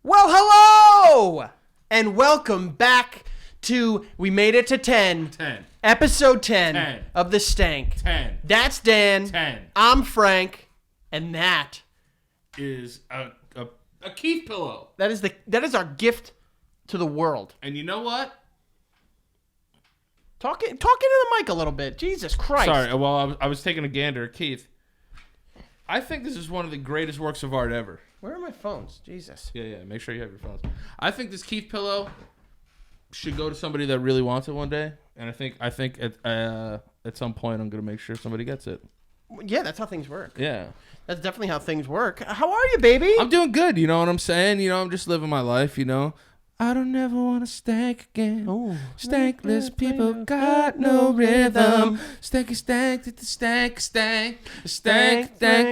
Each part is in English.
Well, hello! And welcome back to, we made it to 10. Episode 10 of the Stank. 10. That's Dan. 10. I'm Frank. And that is a Keith pillow. that is our gift to the world. And you know what? Talk into the mic a little bit. Jesus Christ. Sorry, well, I was taking a gander at Keith. I think this is one of the greatest works of art ever. Where are my phones? Jesus. Yeah. Make sure you have your phones. I think this Keith pillow should go to somebody that really wants it one day. And I think at some point I'm gonna make sure somebody gets it. Yeah, that's how things work. Yeah. That's definitely how things work. How are you, baby? I'm doing good. You know what I'm saying? I'm just living my life. I don't ever want to stank again. Oh, Stankless people got no rhythm. Stanky stank to the stank. Stank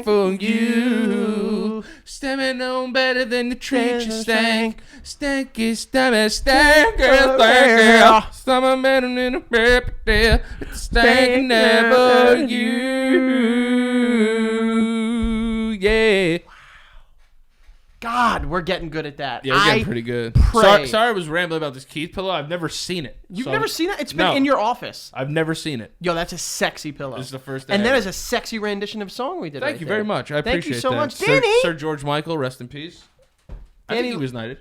for you. Stamming on better than the treat you stank. Stanky stank girl. Stomach better than a pepper there. Stank never you. Yeah. God, we're getting good at that. Yeah, we're getting pretty good. Sorry I was rambling about this Keith pillow. I've never seen it. You've never seen it? It's been in your office. I've never seen it. Yo, that's a sexy pillow. This is the first and that is a sexy rendition of song we did. Thank you very much. I appreciate that. Thank you so much. Danny! Sir George Michael, rest in peace. I think he was knighted.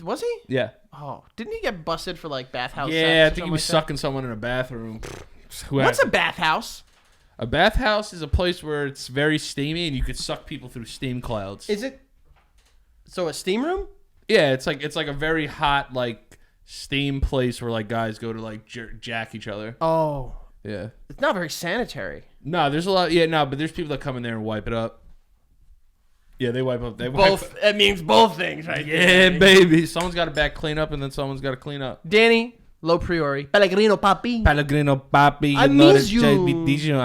Was he? Yeah. Oh, didn't he get busted for like bathhouse sex? Yeah, I think he was sucking someone in a bathroom. What's a bathhouse? A bathhouse is a place where it's very steamy and you could suck people through steam clouds. Is it? So a steam room? Yeah, it's like a very hot like steam place where like guys go to like jack each other. Oh. Yeah. It's not very sanitary. No, there's a lot. Yeah, no, but there's people that come in there and wipe it up. Yeah, they wipe up. Both. It means both things, right? Yeah, baby. Someone's got to back clean up, and then someone's got to clean up. Danny, low priori. Pellegrino papi. I miss you. I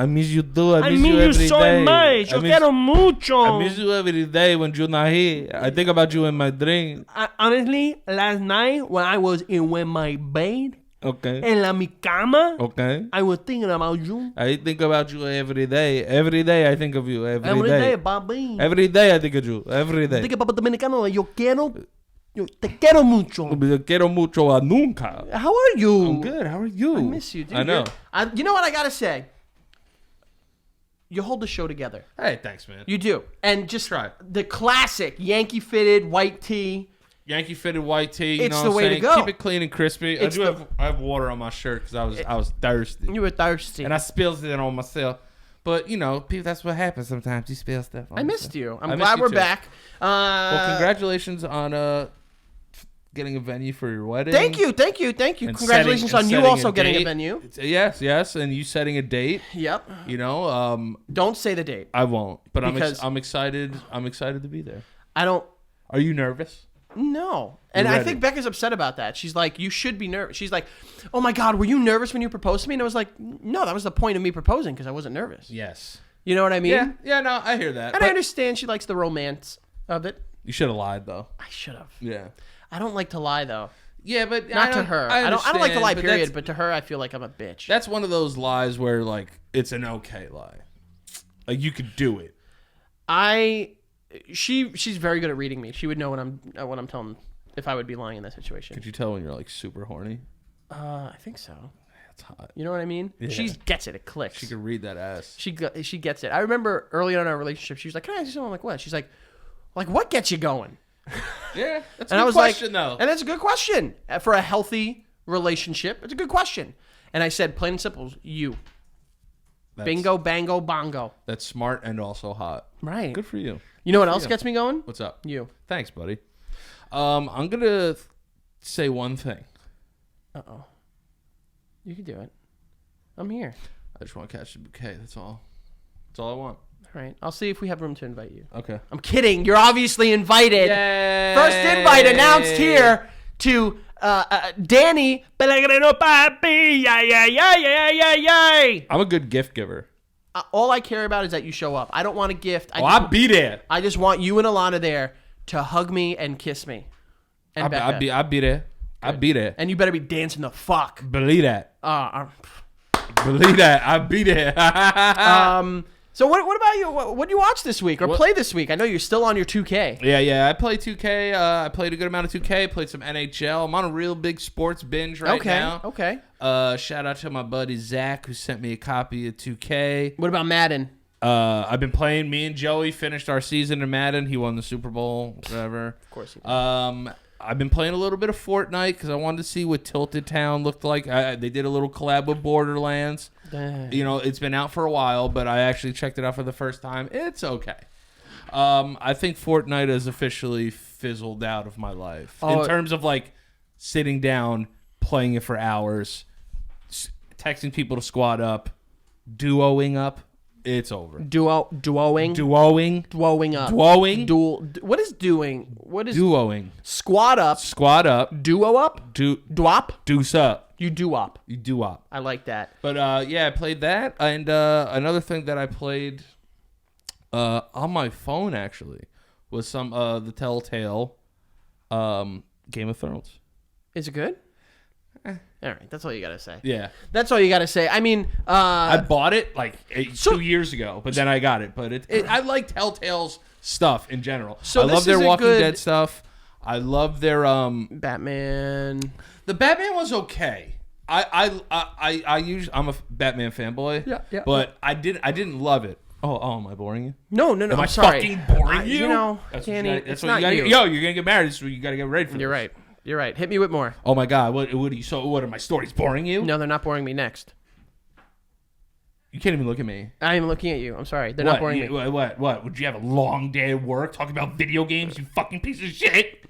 miss you too. I miss you every so day. Much. Yo quiero mucho. I miss you every day when you're not here. I think about you in my dreams. Honestly, last night when I was in my bed, okay, en mi cama, okay, I was thinking about you. I think about you every day. Every day I think of you. Every day, papi. Every day I think of you. Every day. Think about Dominicano. Yo te quiero mucho. Te quiero mucho a nunca. How are you? I'm good. How are you? I miss you, dude. I know. You know what I gotta say? You hold the show together. Hey, thanks, man. You do. And just try the classic Yankee fitted white tee. Yankee fitted white tee. It's the way to go. Keep it clean and crispy. I have water on my shirt because I was thirsty. You were thirsty. And I spilled it on myself. But, people, that's what happens sometimes. You spill stuff on I missed you. I'm glad glad we're too. back. Well, congratulations on getting a venue for your wedding. Thank you. And Congratulations on you also getting a venue. Yes, and you setting a date. Yep. Don't say the date. I won't. But I'm excited. I'm excited to be there. Are you nervous? No. And I think Becca's upset about that. She's like, you should be nervous. She's like, oh my God, were you nervous when you proposed to me? And I was like, no, that was the point of me proposing because I wasn't nervous. Yes. You know what I mean? Yeah, no, I hear that. And I understand she likes the romance of it. You should have lied, though. I should have. Yeah. I don't like to lie, though. Yeah, but not to her. I don't like to lie, period. But to her, I feel like I'm a bitch. That's one of those lies where like it's an okay lie. Like you could do it. She's very good at reading me. She would know when I'm telling if I would be lying in that situation. Could you tell when you're like super horny? I think so. That's hot. You know what I mean? Yeah. She gets it. It clicks. She could read that ass. She gets it. I remember early on in our relationship, she was like, "Can I ask you something?" I'm like, "What?" She's like, what gets you going?" Yeah, that's a good question, though. And that's a good question for a healthy relationship. It's a good question. And I said, plain and simple, you. Bingo, bango, bongo. That's smart and also hot. Right. Good for you. You know what else gets me going? What's up? You. Thanks, buddy. I'm gonna say one thing. Uh-oh. You can do it. I'm here. I just want to catch the bouquet. That's all. That's all I want. All right. I'll see if we have room to invite you. Okay. I'm kidding. You're obviously invited. Yay! First invite announced here to Danny Pellegrino Papi. Yay. I'm a good gift giver. All I care about is that you show up. I don't want a gift. I'll be there. I just want you and Alana there to hug me and kiss me. And I'll be there. I'll be there. And you better be dancing the fuck. Believe that. Believe that. I'll be there. So what about you? What do you watch this week or play this week? I know you're still on your 2K. Yeah. I play 2K. I played a good amount of 2K. Played some NHL. I'm on a real big sports binge right now. Okay. Shout out to my buddy Zach who sent me a copy of 2K. What about Madden? I've been playing. Me and Joey finished our season in Madden. He won the Super Bowl. Whatever. Of course he did. I've been playing a little bit of Fortnite because I wanted to see what Tilted Town looked like. They did a little collab with Borderlands. You know, it's been out for a while, but I actually checked it out for the first time. It's okay. I think Fortnite has officially fizzled out of my life in terms of like sitting down, playing it for hours, texting people to squad up, duoing up. It's over. Duoing up. Duoing. Dual. What is doing? What is duoing? Squad up. Squad up. Duo up. Duop. Deuce up. You duop. You duop. I like that. But yeah, I played that, and another thing that I played on my phone actually was some the Telltale Game of Thrones. Is it good? All right, that's all you gotta say. Yeah, that's all you gotta say. I mean, I bought it like 2 years ago, but then I got it. But I like Telltale's stuff in general. So I love their Walking Dead stuff. I love their Batman. The Batman was okay. I'm a Batman fanboy. Yeah. But I didn't love it. Oh, am I boring you? No. Am I sorry. fucking boring you? You know, that's Danny, what it's you not gotta, you. Yo, you're gonna get married, so you gotta get ready for this. You're right. Hit me with more. Oh my God, what are you? So what are my stories boring you? No, they're not boring me. Next. You can't even look at me. I am looking at you. I'm sorry. They're not boring me. What? Would you have a long day at work talking about video games? You fucking piece of shit.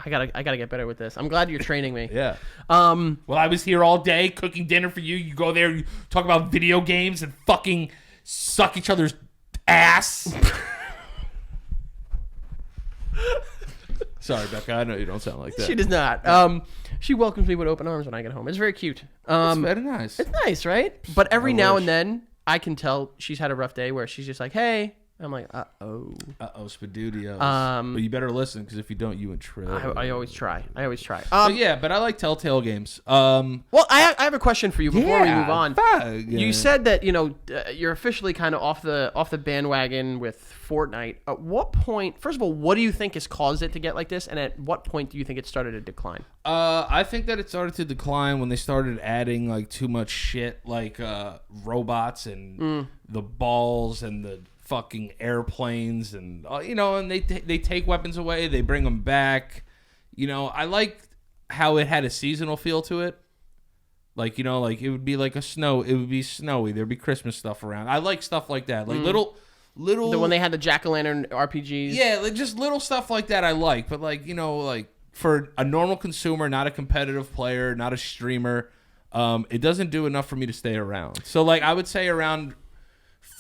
I gotta get better with this. I'm glad you're training me. Yeah. Well, I was here all day cooking dinner for you. You go there, you talk about video games and fucking suck each other's ass. Sorry, Becca. I know you don't sound like that. She does not. She welcomes me with open arms when I get home. It's very cute. It's very nice. It's nice, right? But every now and then, I can tell she's had a rough day where she's just like, "Hey." I'm like, uh-oh. Spadudios. But you better listen, because if you don't, you in trouble. I always try. But I like Telltale games. Well, I have a question for you before we move on. You said that, you're officially kind of off the bandwagon with Fortnite. At what point, first of all, what do you think has caused it to get like this? And at what point do you think it started to decline? I think that it started to decline when they started adding like too much shit, like robots and the balls and the fucking airplanes and and they take weapons away, they bring them back. I like how it had a seasonal feel to it. Like like it would be like it would be snowy, there'd be Christmas stuff around. I like stuff like that, like little when they had the jack-o'-lantern RPGs. Yeah, like just little stuff like that I like. But like like for a normal consumer, not a competitive player, not a streamer, it doesn't do enough for me to stay around. So like I would say around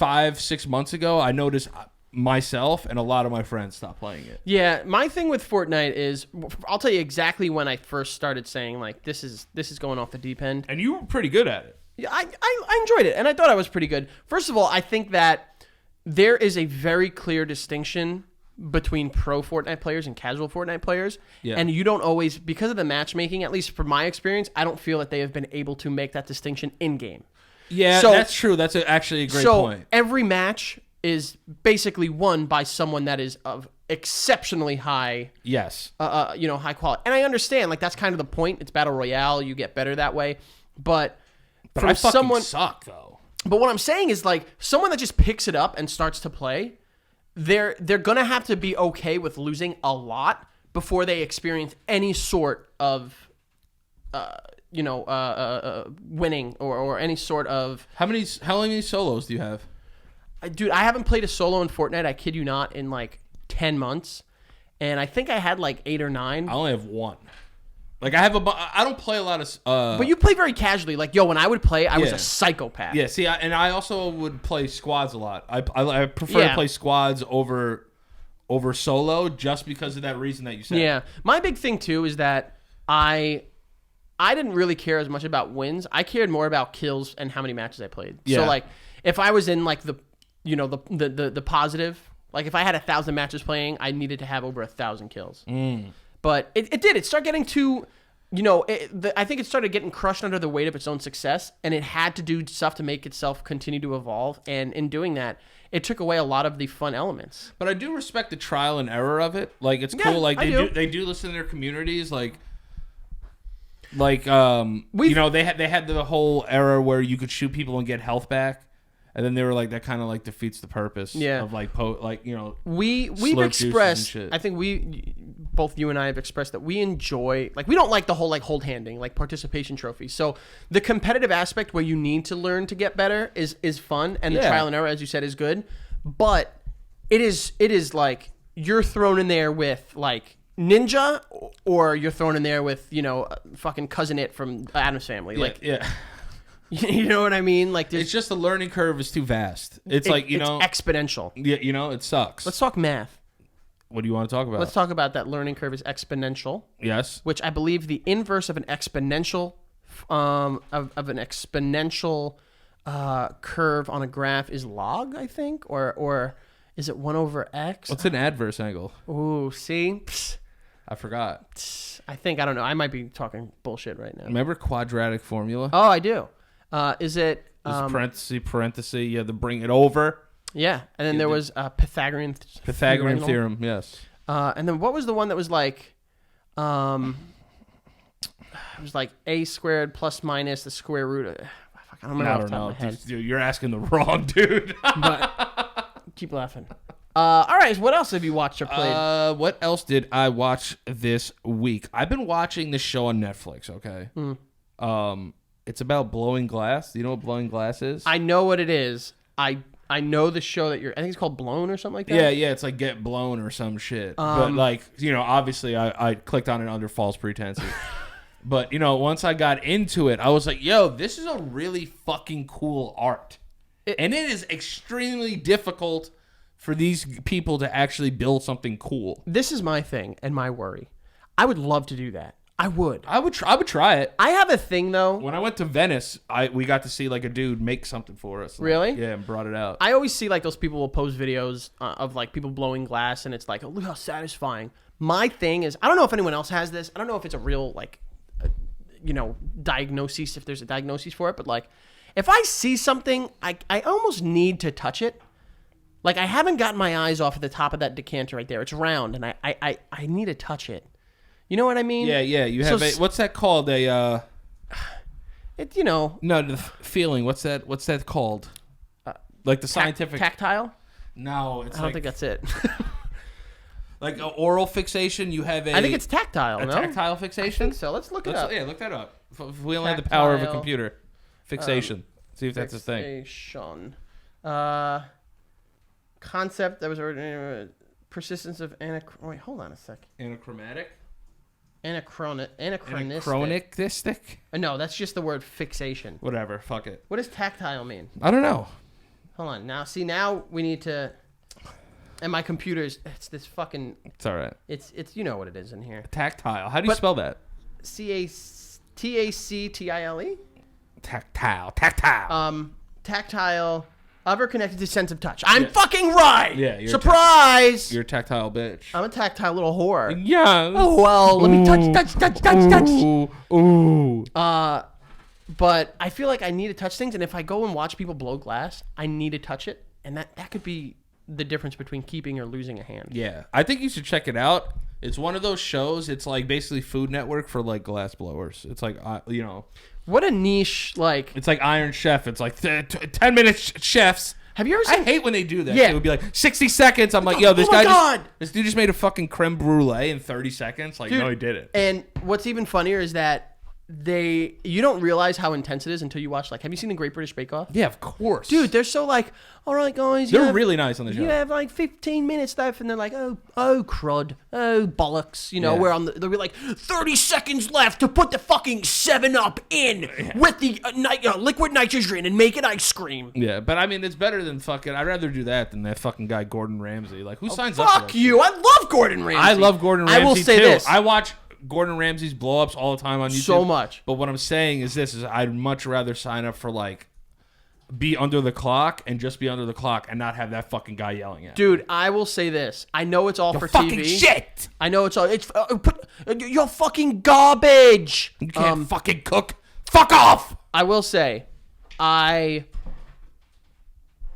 5-6 months ago, I noticed myself and a lot of my friends stopped playing it. Yeah, my thing with Fortnite is, I'll tell you exactly when I first started saying like this is going off the deep end. And you were pretty good at it. Yeah, I enjoyed it, and I thought I was pretty good. First of all, I think that there is a very clear distinction between pro Fortnite players and casual Fortnite players. Yeah. And you don't always, because of the matchmaking, at least from my experience, I don't feel that they have been able to make that distinction in game. Yeah, that's true. That's actually a great point. So every match is basically won by someone that is of exceptionally high. Yes. High quality. And I understand, like that's kind of the point. It's battle royale. You get better that way. But from I fucking suck though. But what I'm saying is like someone that just picks it up and starts to play, they're gonna have to be okay with losing a lot before they experience any sort of winning or any sort of... How many solos do you have? Dude, I haven't played a solo in Fortnite, I kid you not, in like 10 months. And I think I had like 8 or 9. I only have 1. Like I don't play a lot of... But you play very casually. Like, when I would play, I was a psychopath. Yeah, see, and I also would play squads a lot. I prefer to play squads over solo just because of that reason that you said. Yeah. My big thing, too, is that I didn't really care as much about wins. I cared more about kills and how many matches I played. Yeah. So like if I was in like the positive, like if I had 1,000 matches playing, I needed to have over 1,000 kills. But it started getting too I think it started getting crushed under the weight of its own success, and it had to do stuff to make itself continue to evolve. And in doing that, it took away a lot of the fun elements. But I do respect the trial and error of it. Like, it's cool. Like, they do listen to their communities. Like they had the whole era where you could shoot people and get health back. And then they were like, that kind of like defeats the purpose of we've expressed, I think both you and I have expressed that we enjoy, like, we don't like the whole like hold handing, like participation trophies. So the competitive aspect where you need to learn to get better is fun. And the trial and error, as you said, is good. But it is like you're thrown in there with like Ninja or you're thrown in there with, fucking Cousin It from Addams Family. You know what I mean? Like, it's just the learning curve is too vast. It's exponential. Yeah, it sucks. Let's talk math. What do you want to talk about? Let's talk about that learning curve is exponential. Yes. Which I believe the inverse of an exponential curve on a graph is log, I think, or is it 1 over x? What's an adverse angle? Ooh, see? Psst. I forgot. I don't know. I might be talking bullshit right now. Remember quadratic formula? Oh, I do. Is it parenthesis? You have to bring it over. Yeah, and then there was Pythagorean theorem. Yes. And then what was the one that was like, it was like a squared plus minus the square root of. I don't remember off the top of my head. Dude, you're asking the wrong dude. But keep laughing. All right, so what else have you watched or played? What else did I watch this week? I've been watching this show on Netflix. Okay. It's about blowing glass. Do you know what blowing glass is? I know what it is. I know the show that I think it's called Blown or something like that. Yeah, it's like Get Blown or some shit. But like, obviously I clicked on it under false pretenses. But, once I got into it, I was like, yo, this is a really fucking cool art. And it is extremely difficult for these people to actually build something cool. This is my thing and my worry. I would love to do that. I would try it. I have a thing though. When I went to Venice, we got to see like a dude make something for us. Really? Yeah, and brought it out. I always see like those people will post videos of like people blowing glass, and it's like, oh, look how satisfying. My thing is, I don't know if anyone else has this. I don't know if it's a real like, diagnosis, if there's a diagnosis for it. But like, if I see something, I almost need to touch it. Like, I haven't gotten my eyes off at the top of that decanter right there. It's round, and I need to touch it. You know what I mean? Yeah. You have what's that called? No, the feeling. What's that called? Like the scientific tactile? No, I don't think that's it. Like an oral fixation. You have I think it's tactile. Tactile fixation. I think so. Let's look it up. Yeah, look that up. If we only have the power of a computer. Fixation. See if that's a thing. Fixation. Concept that was persistence of wait, hold on a sec. Anachromatic. Anachronistic. No, that's just the word fixation. Whatever. Fuck it. What does tactile mean? I don't know. Hold on. Now we need to. And my computer's. It's this fucking. It's all right. It's you know what it is in here. Tactile. How do you spell that? Tactile. Tactile. Tactile. Ever connected to sense of touch. I'm fucking right. Yeah. Surprise. You're a tactile bitch. I'm a tactile little whore. Yeah. Oh well. Let me touch. Ooh. But I feel like I need to touch things, and if I go and watch people blow glass, I need to touch it, and that could be the difference between keeping or losing a hand. Yeah, I think you should check it out. It's one of those shows. It's like basically Food Network for like glass blowers. It's like what a niche, like... It's like Iron Chef. It's like 10-minute chefs. Have you ever seen... I hate when they do that. Yeah. It would be like 60 seconds. I'm like, yo, this this dude just made a fucking creme brulee in 30 seconds. Like, dude, no, he did it. And what's even funnier is that you don't realize how intense it is until you watch, like, have you seen the Great British Bake Off? Yeah, of course. Dude, they're so like, all right, guys. They're really nice on the show. You have like 15 minutes left, and they're like, oh, crud, oh, bollocks. Where they'll be like, 30 seconds left to put the fucking 7-Up in with the liquid nitrogen and make it ice cream. Yeah, but I mean, it's better than fucking, I'd rather do that than that fucking guy, Gordon Ramsay. Like, who signs up for that? Fuck you. I love Gordon Ramsay. I love Gordon Ramsay, I will say too. this. I watch Gordon Ramsay's blow-ups all the time on YouTube. So much. But what I'm saying is I'd much rather sign up for, like, be under the clock and just be under the clock and not have that fucking guy yelling at Dude, I will say this. I know it's all for fucking TV. shit. I know it's all. You're fucking garbage. You can't fucking cook. Fuck off. I will say, I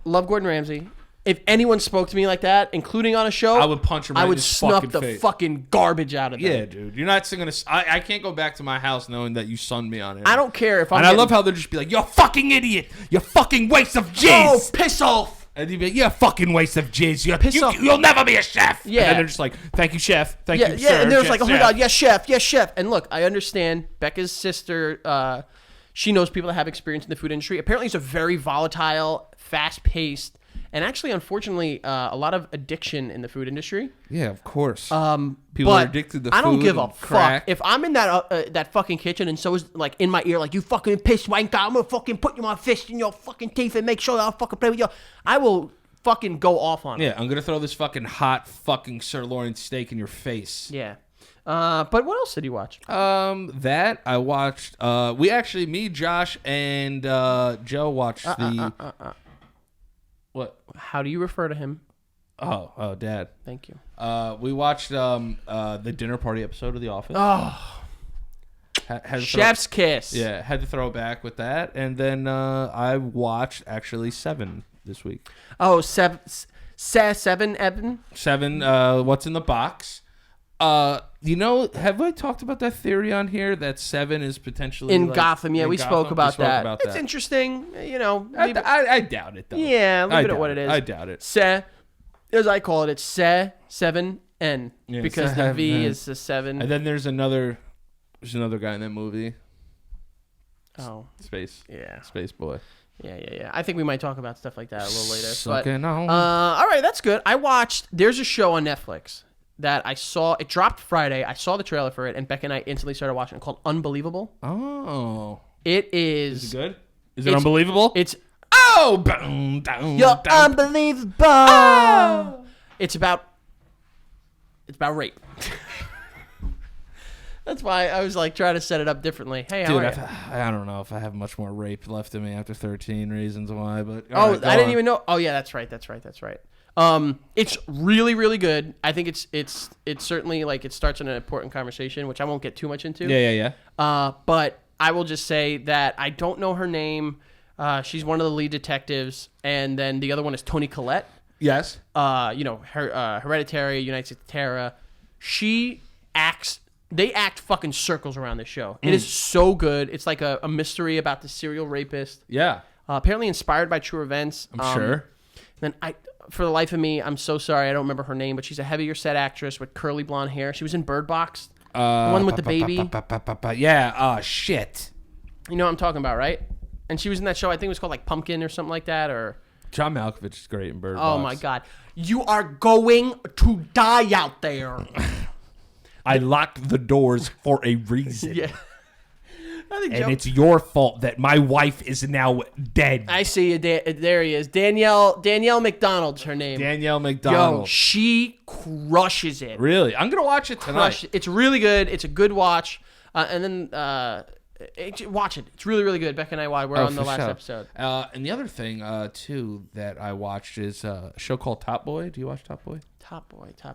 love Gordon Ramsay. If anyone spoke to me like that, including on a show, I would punch him right I in would his snuff fucking the face. fucking garbage out of them. Yeah, dude. You're not singing I can't go back to my house knowing that you sunned me on it. I don't care if I'm. And I love how they'll just be like, "You're a fucking idiot. You're a fucking waste of jizz." Oh, piss off. And you'd be like, "You're a fucking waste of jizz. Piss off. You'll never be a chef." Yeah. And then they're just like, "Thank you, chef. Thank you, Yeah, sir." and there's chef, like, oh my chef." God, yes, chef, yes, chef. And look, I understand Becca's sister, she knows people that have experience in the food industry. Apparently, it's a very volatile, fast-paced, and actually, unfortunately, a lot of addiction in the food industry. Yeah, of course. People are addicted to I don't food give a and crack. fuck if I'm in that fucking kitchen and so is like in my ear, like, you fucking piss wanker, I'm gonna fucking put my fist in your fucking teeth and make sure I'll fucking play with you. I will fucking go off on it. Yeah, I'm gonna throw this fucking hot fucking sirloin steak in your face. Yeah. But what else did you watch? That I watched. Me, Josh, and Joe watched the. What? How do you refer to him? Oh, Dad. Thank you. We watched the dinner party episode of The Office. Oh, Had to chef's kiss. Yeah, had to throw back with that, and then I watched actually Seven this week. Oh, seven, Evan. Seven. What's in the box? Have I talked about that theory on here that Seven is potentially In like, Gotham? Yeah, in we Gotham? spoke about that. About It's interesting. I doubt it though. Yeah, leave it at what it is. I doubt it. As I call it, it's 7N because the V is the 7. And then there's another guy in that movie. Oh, Space Boy. Yeah. I think we might talk about stuff like that a little later. Sucking on. All right, that's good. There's a show on Netflix that I saw. It dropped Friday. I saw the trailer for it, and Becca and I instantly started watching it, called Unbelievable. Oh. It is. Is it good? Is it unbelievable? It's. Oh! You're unbelievable. Oh! It's about rape. That's why I was like trying to set it up differently. Hey, how are you? I don't know if I have much more rape left in me after 13 Reasons Why, but I didn't even know. Oh yeah, that's right. It's really, really good. I think it's certainly like it starts an important conversation, which I won't get too much into. Yeah. But I will just say that I don't know her name. She's one of the lead detectives, and then the other one is Toni Collette. Yes. Her Hereditary, United States Terror. They act fucking circles around this show. It is so good. It's like a mystery about the serial rapist. Yeah. Apparently inspired by true events. I'm sure. Then for the life of me, I'm so sorry I don't remember her name, but she's a heavier set actress with curly blonde hair. She was in Bird Box. The one with the baby. Yeah. Oh, shit. You know what I'm talking about, right? And she was in that show, I think it was called like Pumpkin or something like that, or... John Malkovich is great in Bird Box. Oh, my God. You are going to die out there. I locked the doors for a reason. Yeah. And it's your fault that my wife is now dead. I see you. There he is. Danielle McDonald's her name. Danielle McDonald. Yo, she crushes it. Really? I'm going to watch it tonight. It's really good. It's a good watch. And then watch it. It's really, really good. Becca and I were on the last episode. And the other thing, too, that I watched is a show called Top Boy. Do you watch Top Boy? Top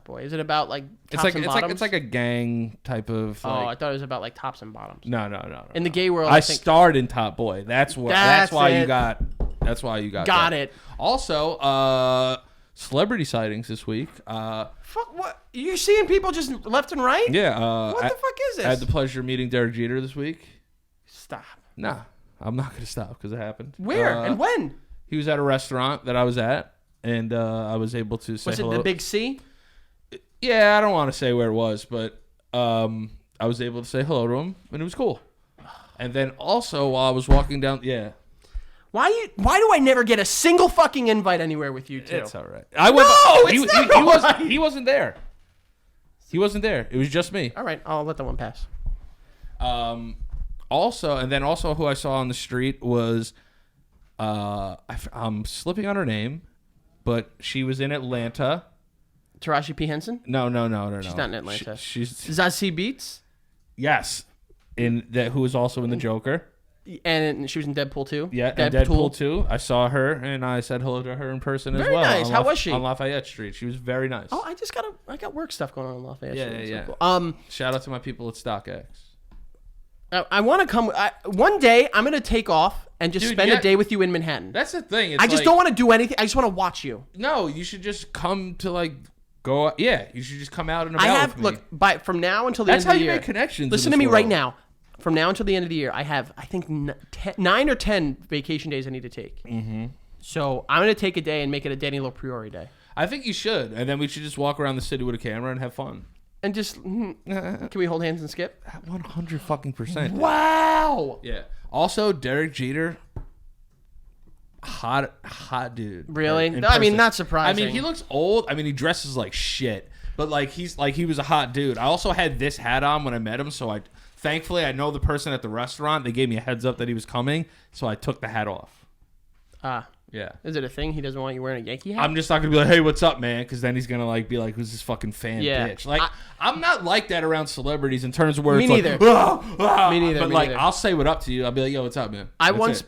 Boy. Is it about like tops and bottoms? It's like a gang type of. Like, I thought it was about like tops and bottoms. No. In the gay world, I starred in Top Boy. That's why you got. Got it. Also, celebrity sightings this week. Fuck what? You seeing people just left and right? Yeah. What the fuck is this? I had the pleasure of meeting Derek Jeter this week. Stop. Nah, I'm not gonna stop because it happened. Where and when? He was at a restaurant that I was at. And I was able to say hello. Was it the Big C? Yeah, I don't want to say where it was, but I was able to say hello to him, and it was cool. And then also while I was walking down, why do I never get a single fucking invite anywhere with you two? It's all right. He wasn't there. He wasn't there. It was just me. All right, I'll let that one pass. Also who I saw on the street was I'm slipping on her name. But she was in Atlanta. Taraji P. Henson? No. She's not in Atlanta. She's Zazie Beetz? Yes. Who is also in The Joker. And she was in Deadpool 2. Yeah, and Deadpool 2. I saw her, and I said hello to her in person as well. Very nice. How was she? On Lafayette Street. She was very nice. Oh, I got work stuff going on in Lafayette Street. Yeah. So cool. Shout out to my people at StockX. I want to come. One day, I'm going to take off and just spend a day with you in Manhattan. That's the thing. I just don't want to do anything. I just want to watch you. No, you should just come to go. Yeah, you should just come out and about with me. From now until the end of the year. That's how you make connections. Listen to me right now. From now until the end of the year, I have, I think, 9 or 10 vacation days I need to take. Mm-hmm. So I'm going to take a day and make it a Danny Lopriori day. I think you should. And then we should just walk around the city with a camera and have fun. And just, can we hold hands and skip? 100%. Wow. Yeah. Also, Derek Jeter, hot dude. Really? I mean, not surprising. I mean, he looks old. I mean, he dresses like shit. But, he was a hot dude. I also had this hat on when I met him, so thankfully, I know the person at the restaurant. They gave me a heads up that he was coming, so I took the hat off. Yeah. Is it a thing? He doesn't want you wearing a Yankee hat? I'm just not going to be like, hey, what's up, man? Because then he's going to be like, who's this fucking fan bitch? I'm not like that around celebrities in terms of where me it's neither. Me neither. But neither. I'll say what up to you. I'll be like, yo, what's up, man? I once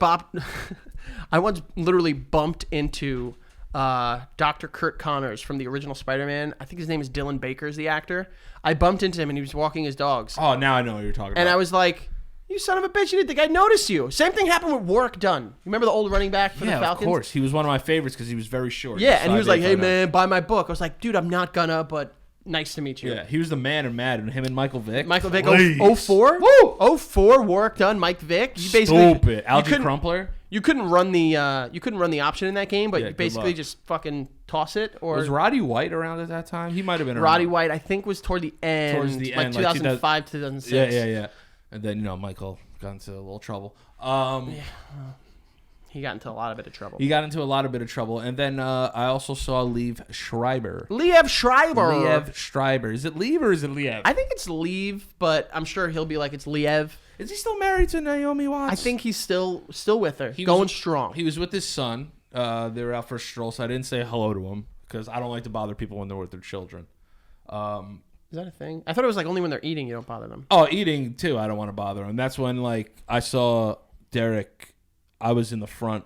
literally bumped into Dr. Kurt Connors from the original Spider-Man. I think his name is Dylan Baker, is the actor. I bumped into him and he was walking his dogs. Oh, now I know what you're talking about. And I was like, you son of a bitch, you didn't think I'd notice you. Same thing happened with Warwick Dunn. You remember the old running back for the Falcons? Yeah, of course. He was one of my favorites because he was very short. Yeah, and he was like, hey, man, buy my book. I was like, dude, I'm not gonna, but nice to meet you. Yeah, he was the man in Madden. Him and Michael Vick. Michael Vick, 04? Woo! 04, Warwick Dunn, Mike Vick. You basically, stupid. Algie Crumpler. You couldn't run the option in that game, but you basically just fucking toss it. Or was Roddy White around at that time? He might have been around. Roddy White, I think, was toward the end. Towards the end. 2005, 2006. Yeah. And then, Michael got into a little trouble. He got into a lot of bit of trouble. And then I also saw Liev Schreiber. Liev Schreiber. Is it Liev or is it Liev? I think it's Liev, but I'm sure he'll be like, it's Liev. Is he still married to Naomi Watts? I think he's still with her. Strong. He was with his son. They were out for a stroll, so I didn't say hello to him because I don't like to bother people when they're with their children. Is that a thing? I thought it was only when they're eating you don't bother them. Oh, eating too. I don't want to bother them. That's when I saw Derek. I was in the front.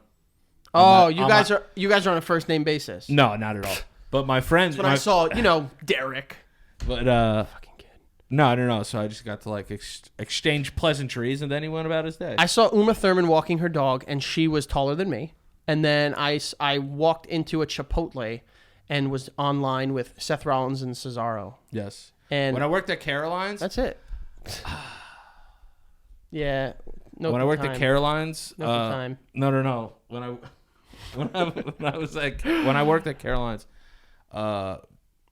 Oh, you guys are on a first name basis. No, not at all. But my friends. When I saw Derek. But fucking kid. No. So I just got to exchange pleasantries, and then he went about his day. I saw Uma Thurman walking her dog, and she was taller than me. And then I walked into a Chipotle, and was online with Seth Rollins and Cesaro. Yes. And when I worked at Caroline's. That's it. Yeah. No. When I worked at Caroline's. No time. No. When I worked at Caroline's,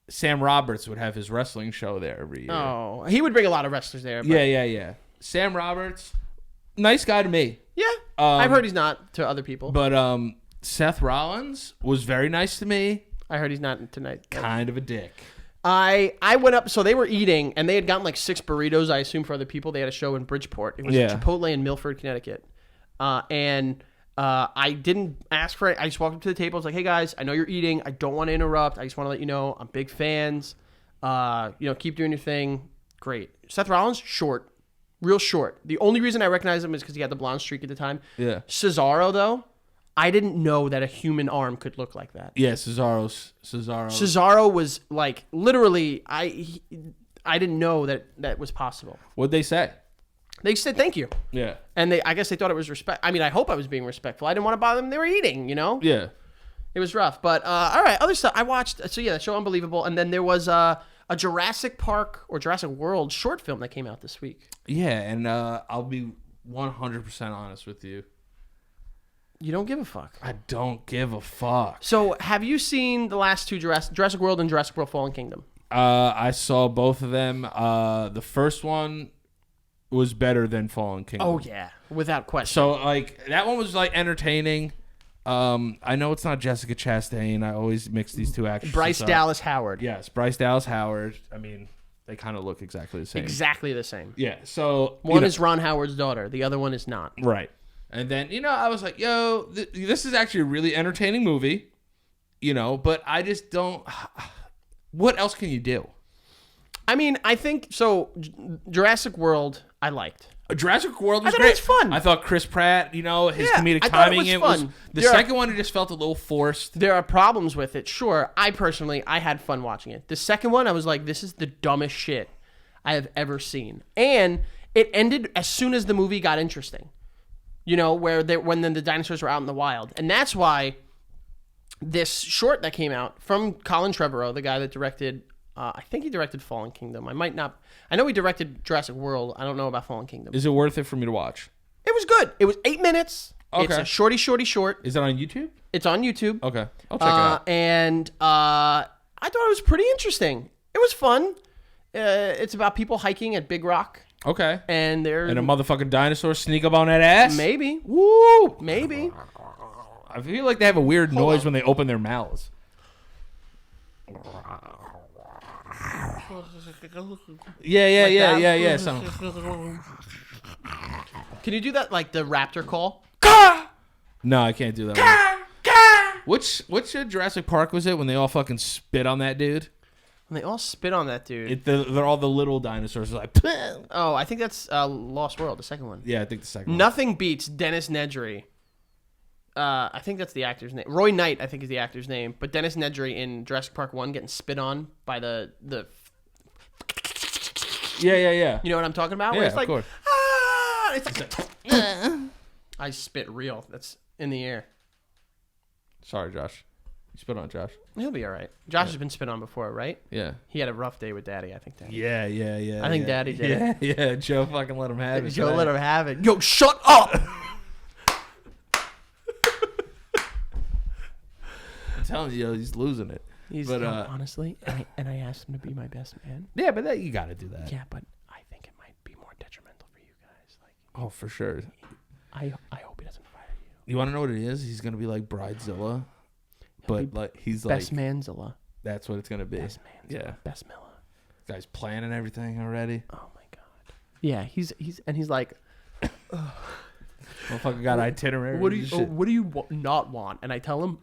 Sam Roberts would have his wrestling show there every year. Oh, he would bring a lot of wrestlers there. But... Yeah. Sam Roberts, nice guy to me. Yeah. I've heard he's not to other people. But Seth Rollins was very nice to me. I heard he's not tonight. Kind of a dick. I went up, so they were eating, and they had gotten 6 burritos, I assume, for other people. They had a show in Bridgeport. It was Chipotle in Milford, Connecticut. And I didn't ask for it. I just walked up to the table. I was like, hey, guys, I know you're eating. I don't want to interrupt. I just want to let you know I'm big fans. Keep doing your thing. Great. Seth Rollins, short. Real short. The only reason I recognize him is because he had the blonde streak at the time. Yeah. Cesaro, though. I didn't know that a human arm could look like that. Yeah, Cesaro. Cesaro was literally. I didn't know that was possible. What'd they say? They said thank you. Yeah. And I guess they thought it was respect. I mean, I hope I was being respectful. I didn't want to bother them. They were eating, Yeah. It was rough, but all right. Other stuff I watched. So that show Unbelievable, and then there was a Jurassic Park or Jurassic World short film that came out this week. Yeah, and I'll be 100% honest with you. You don't give a fuck. I don't give a fuck. So, have you seen the last two Jurassic World and Jurassic World Fallen Kingdom? I saw both of them. The first one was better than Fallen Kingdom. Oh, yeah. Without question. So, that one was, entertaining. I know it's not Jessica Chastain. I always mix these two actresses Bryce up. Dallas Howard. Yes, Bryce Dallas Howard. I mean, they kind of look exactly the same. Exactly the same. Yeah, so... One is Ron Howard's daughter. The other one is not. Right. And then, I was like, yo, this is actually a really entertaining movie, but I just don't... What else can you do? I mean, I think... So, Jurassic World, I liked. Jurassic World was I thought great. it was fun. I thought Chris Pratt, his comedic I thought timing. it was fun. The second one, it just felt a little forced. There are problems with it, sure. I had fun watching it. The second one, I was like, this is the dumbest shit I have ever seen. And it ended as soon as the movie got interesting. When the dinosaurs were out in the wild. And that's why this short that came out from Colin Trevorrow, the guy that directed, I think he directed Fallen Kingdom. I know he directed Jurassic World. I don't know about Fallen Kingdom. Is it worth it for me to watch? It was good. It was 8 minutes. Okay. It's a shorty short. Is it on YouTube? It's on YouTube. Okay. I'll check it out. And I thought it was pretty interesting. It was fun. It's about people hiking at Big Rock. Okay. And a motherfucking dinosaur sneak up on that ass? Maybe. Woo! Maybe. I feel like they have a weird noise when they open their mouths. Yeah. Can you do that like the raptor call? No, I can't do that one. Which Jurassic Park was it when they all fucking spit on that dude? When they all spit on that dude. They're all the little dinosaurs. Like, oh, I think that's Lost World, the second one. Yeah, I think the second one. Nothing beats Dennis Nedry. I think that's the actor's name. Roy Knight, I think, is the actor's name. But Dennis Nedry in Jurassic Park 1 getting spit on by the... Yeah. You know what I'm talking about? Yeah, Where it's like, of course. It's like... I spit real. That's in the air. Sorry, Josh. You spit on Josh. He'll be all right. Josh has been spit on before, right? Yeah. He had a rough day with Daddy, I think. Daddy. Yeah. I think Daddy did it. Yeah, Joe fucking let him have it. Joe let him have it. Yo, shut up! I'm telling you, he's losing it. Honestly, and I asked him to be my best man. Yeah, but you got to do that. Yeah, but I think it might be more detrimental for you guys. Oh, for sure. I hope he doesn't fire you. You want to know what it is? He's gonna be like Bridezilla, but he's like Best Manzilla. That's what it's gonna be. Best Manzilla. Yeah. Best Milla. Guy's planning everything already. Oh my god. Yeah, he's like, motherfucker got itinerary. What do you not want? And I tell him,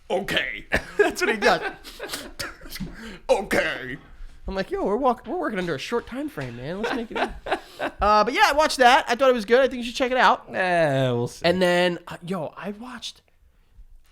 okay. That's what he does. Okay. I'm like, yo, we're working under a short time frame, man. Let's make it in. But yeah, I watched that. I thought it was good. I think you should check it out. We'll see. And then, I watched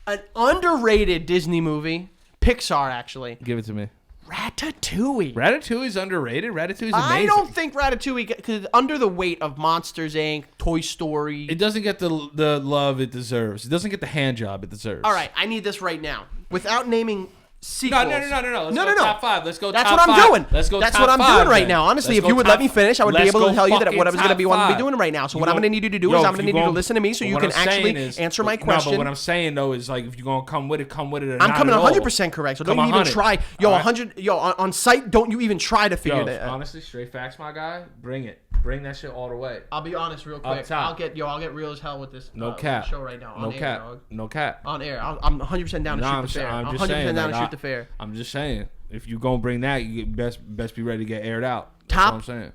an underrated Disney movie. Pixar, actually. Give it to me. Ratatouille. Ratatouille's underrated. Ratatouille's amazing. I don't think Ratatouille, because it's under the weight of Monsters, Inc., Toy Story. It doesn't get the love it deserves. It doesn't get the hand job it deserves. All right, I need this right now. Without naming sequels. No. Let's go top five. Let's go That's top what I'm five. doing. Let's go That's top what I'm five, doing right then. now. Honestly, Let's if you would let me finish, I would be able to tell you that what I was going to be wanting to be doing right now. So what I'm going to need you to do is I'm going to need you to listen to me so you can actually answer my question. No, but what I'm saying though is like if you're going to come with it. I'm coming 100% correct. So don't you even try. Yo, 100. Yo, on site, don't you even try to figure that out. Honestly, straight facts, my guy. Bring it. Bring that shit all the way. I'll be honest real quick. I'll get real as hell with this no cap. show right now. No cap. No cap. On air. I'm 100% down to shoot the fair. I'm 100% down to shoot the fair. I'm just saying. If you gonna bring that, you best be ready to get aired out. That's Top what I'm saying.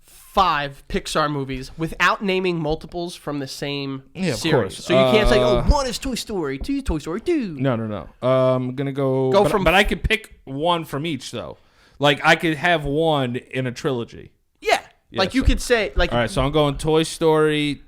5 Pixar movies without naming multiples from the same series. Of course. So you can't say, one is Toy Story, 2 is Toy Story 2. No. I'm gonna go but I could pick one from each though. Like I could have one in a trilogy. Yeah. Like you could say like. All right, so I'm going Toy Story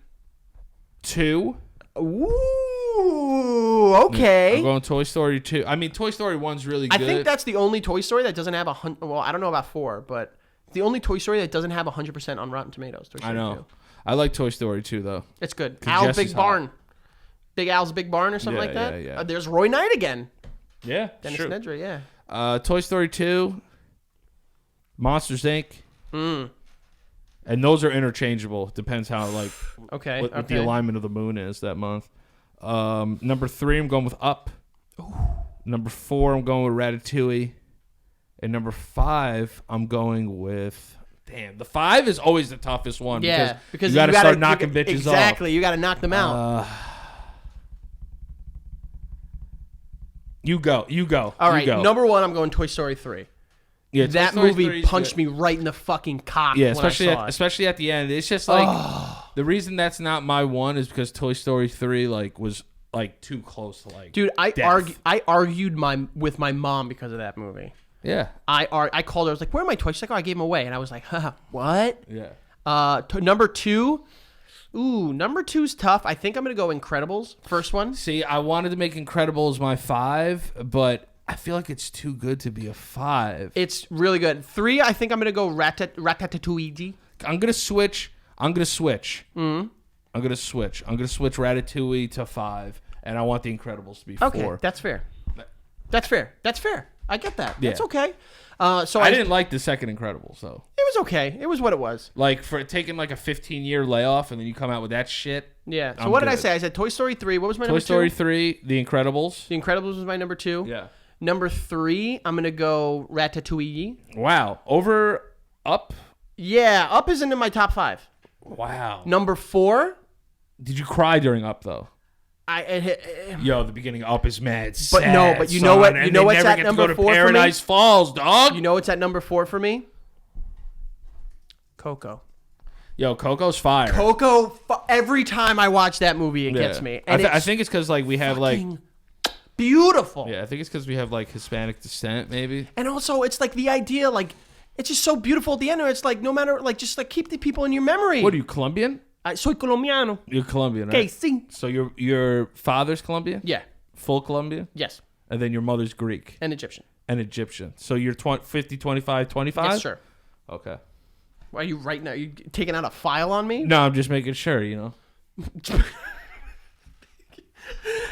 2. Ooh, okay. I'm going Toy Story 2. I mean, Toy Story 1's really good. I think that's the only Toy Story that doesn't have well, I don't know about 4, but the only Toy Story that doesn't have 100% on Rotten Tomatoes. Toy Story I know. 2. I like Toy Story 2, though. It's good. Al's Big Barn. Big Al's Big Barn or something like that. Yeah. There's Roy Knight again. Yeah, Dennis Nedry, yeah. Toy Story 2, Monsters, Inc. Mm. And those are interchangeable. Depends how, like, what the alignment of the moon is that month. Number 3, I'm going with Up. Ooh. Number 4, I'm going with Ratatouille. And number 5, I'm going with... Damn, the 5 is always the toughest one. Yeah, because you got to start knocking bitches off. Exactly, you got to knock them out. You go. All right, number 1, I'm going Toy Story 3. Yeah, that movie punched me right in the fucking cock. Yeah, especially at the end. It's just like the reason that's not my one is because Toy Story 3 was too close to like. Dude, I argued with my mom because of that movie. Yeah. I called her. I was like, "Where are my toys?" She's like, "Oh, I gave them away." And I was like, "Huh? What?" Yeah. Number 2. Ooh, number 2's tough. I think I'm going to go Incredibles, first one. See, I wanted to make Incredibles my 5, but I feel like it's too good to be a 5. It's really good. 3, I think I'm going to go Ratatouille. I'm going to switch. I'm going to switch Ratatouille to 5, and I want the Incredibles to be 4. Okay, that's fair. I get that. Yeah. That's okay. So I didn't like the second Incredibles, though. It was okay. It was what it was. Like, for taking like a 15-year layoff, and then you come out with that shit. Yeah. So what did I say? I said Toy Story 3. What was my number 2? Toy Story 3, The Incredibles. The Incredibles was my number 2. Yeah. Number 3, I'm going to go Ratatouille. Wow. Over Up? Yeah, Up isn't in my top 5. Wow. Number 4. Did you cry during Up, though? Yo, the beginning of Up is mad sad, but no, but you know what? You know what's at number 4 for me? Paradise Falls, dog. You know what's at number 4 for me? Coco. Yo, Coco's fire. Coco. Every time I watch that movie, it gets me. And I think it's because like we have like beautiful. Yeah, I think it's because we have like Hispanic descent, maybe. And also, it's like the idea, like it's just so beautiful at the end. It's like no matter, like just like keep the people in your memory. What are you, Colombian? Soy colombiano. You're Colombian, right? Okay, sí. So your father's Colombian? Yeah. Full Colombian? Yes. And then your mother's Greek? And Egyptian. And Egyptian. So you're 50, 25, 25? Yes, sure. Okay. Why are you right now? Are you taking out a file on me? No, I'm just making sure, you know.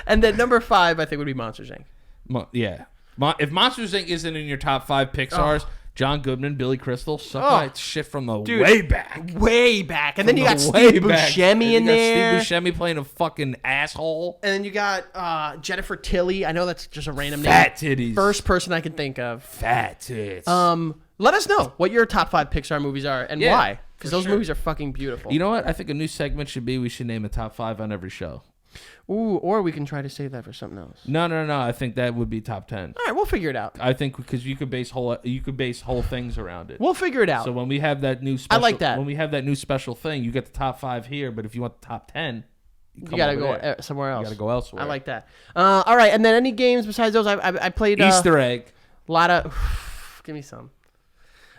And then number 5, I think, would be Monsters, Inc. Yeah. If Monsters, Inc. isn't in your top 5 Pixar's, John Goodman, Billy Crystal, my shit from the way back. Way back. And then you got Steve Buscemi in there. Steve Buscemi playing a fucking asshole. And then you got Jennifer Tilly. I know that's just a random name. Fat titties. First person I can think of. Fat tits. Let us know what your top 5 Pixar movies are and why. Because those movies are fucking beautiful. You know what? I think a new segment should be we should name a top 5 on every show. Ooh, or we can try to save that for something else. No. I think that would be top 10. All right, we'll figure it out. I think because you could base whole things around it. We'll figure it out. So when we have that new special, I like that. When we have that new special thing, you get the top 5 here, but if you want the top 10, you gotta go somewhere else. You gotta go elsewhere. I like that. All right, and then any games besides those? I played Easter egg. A lot of. Give me some.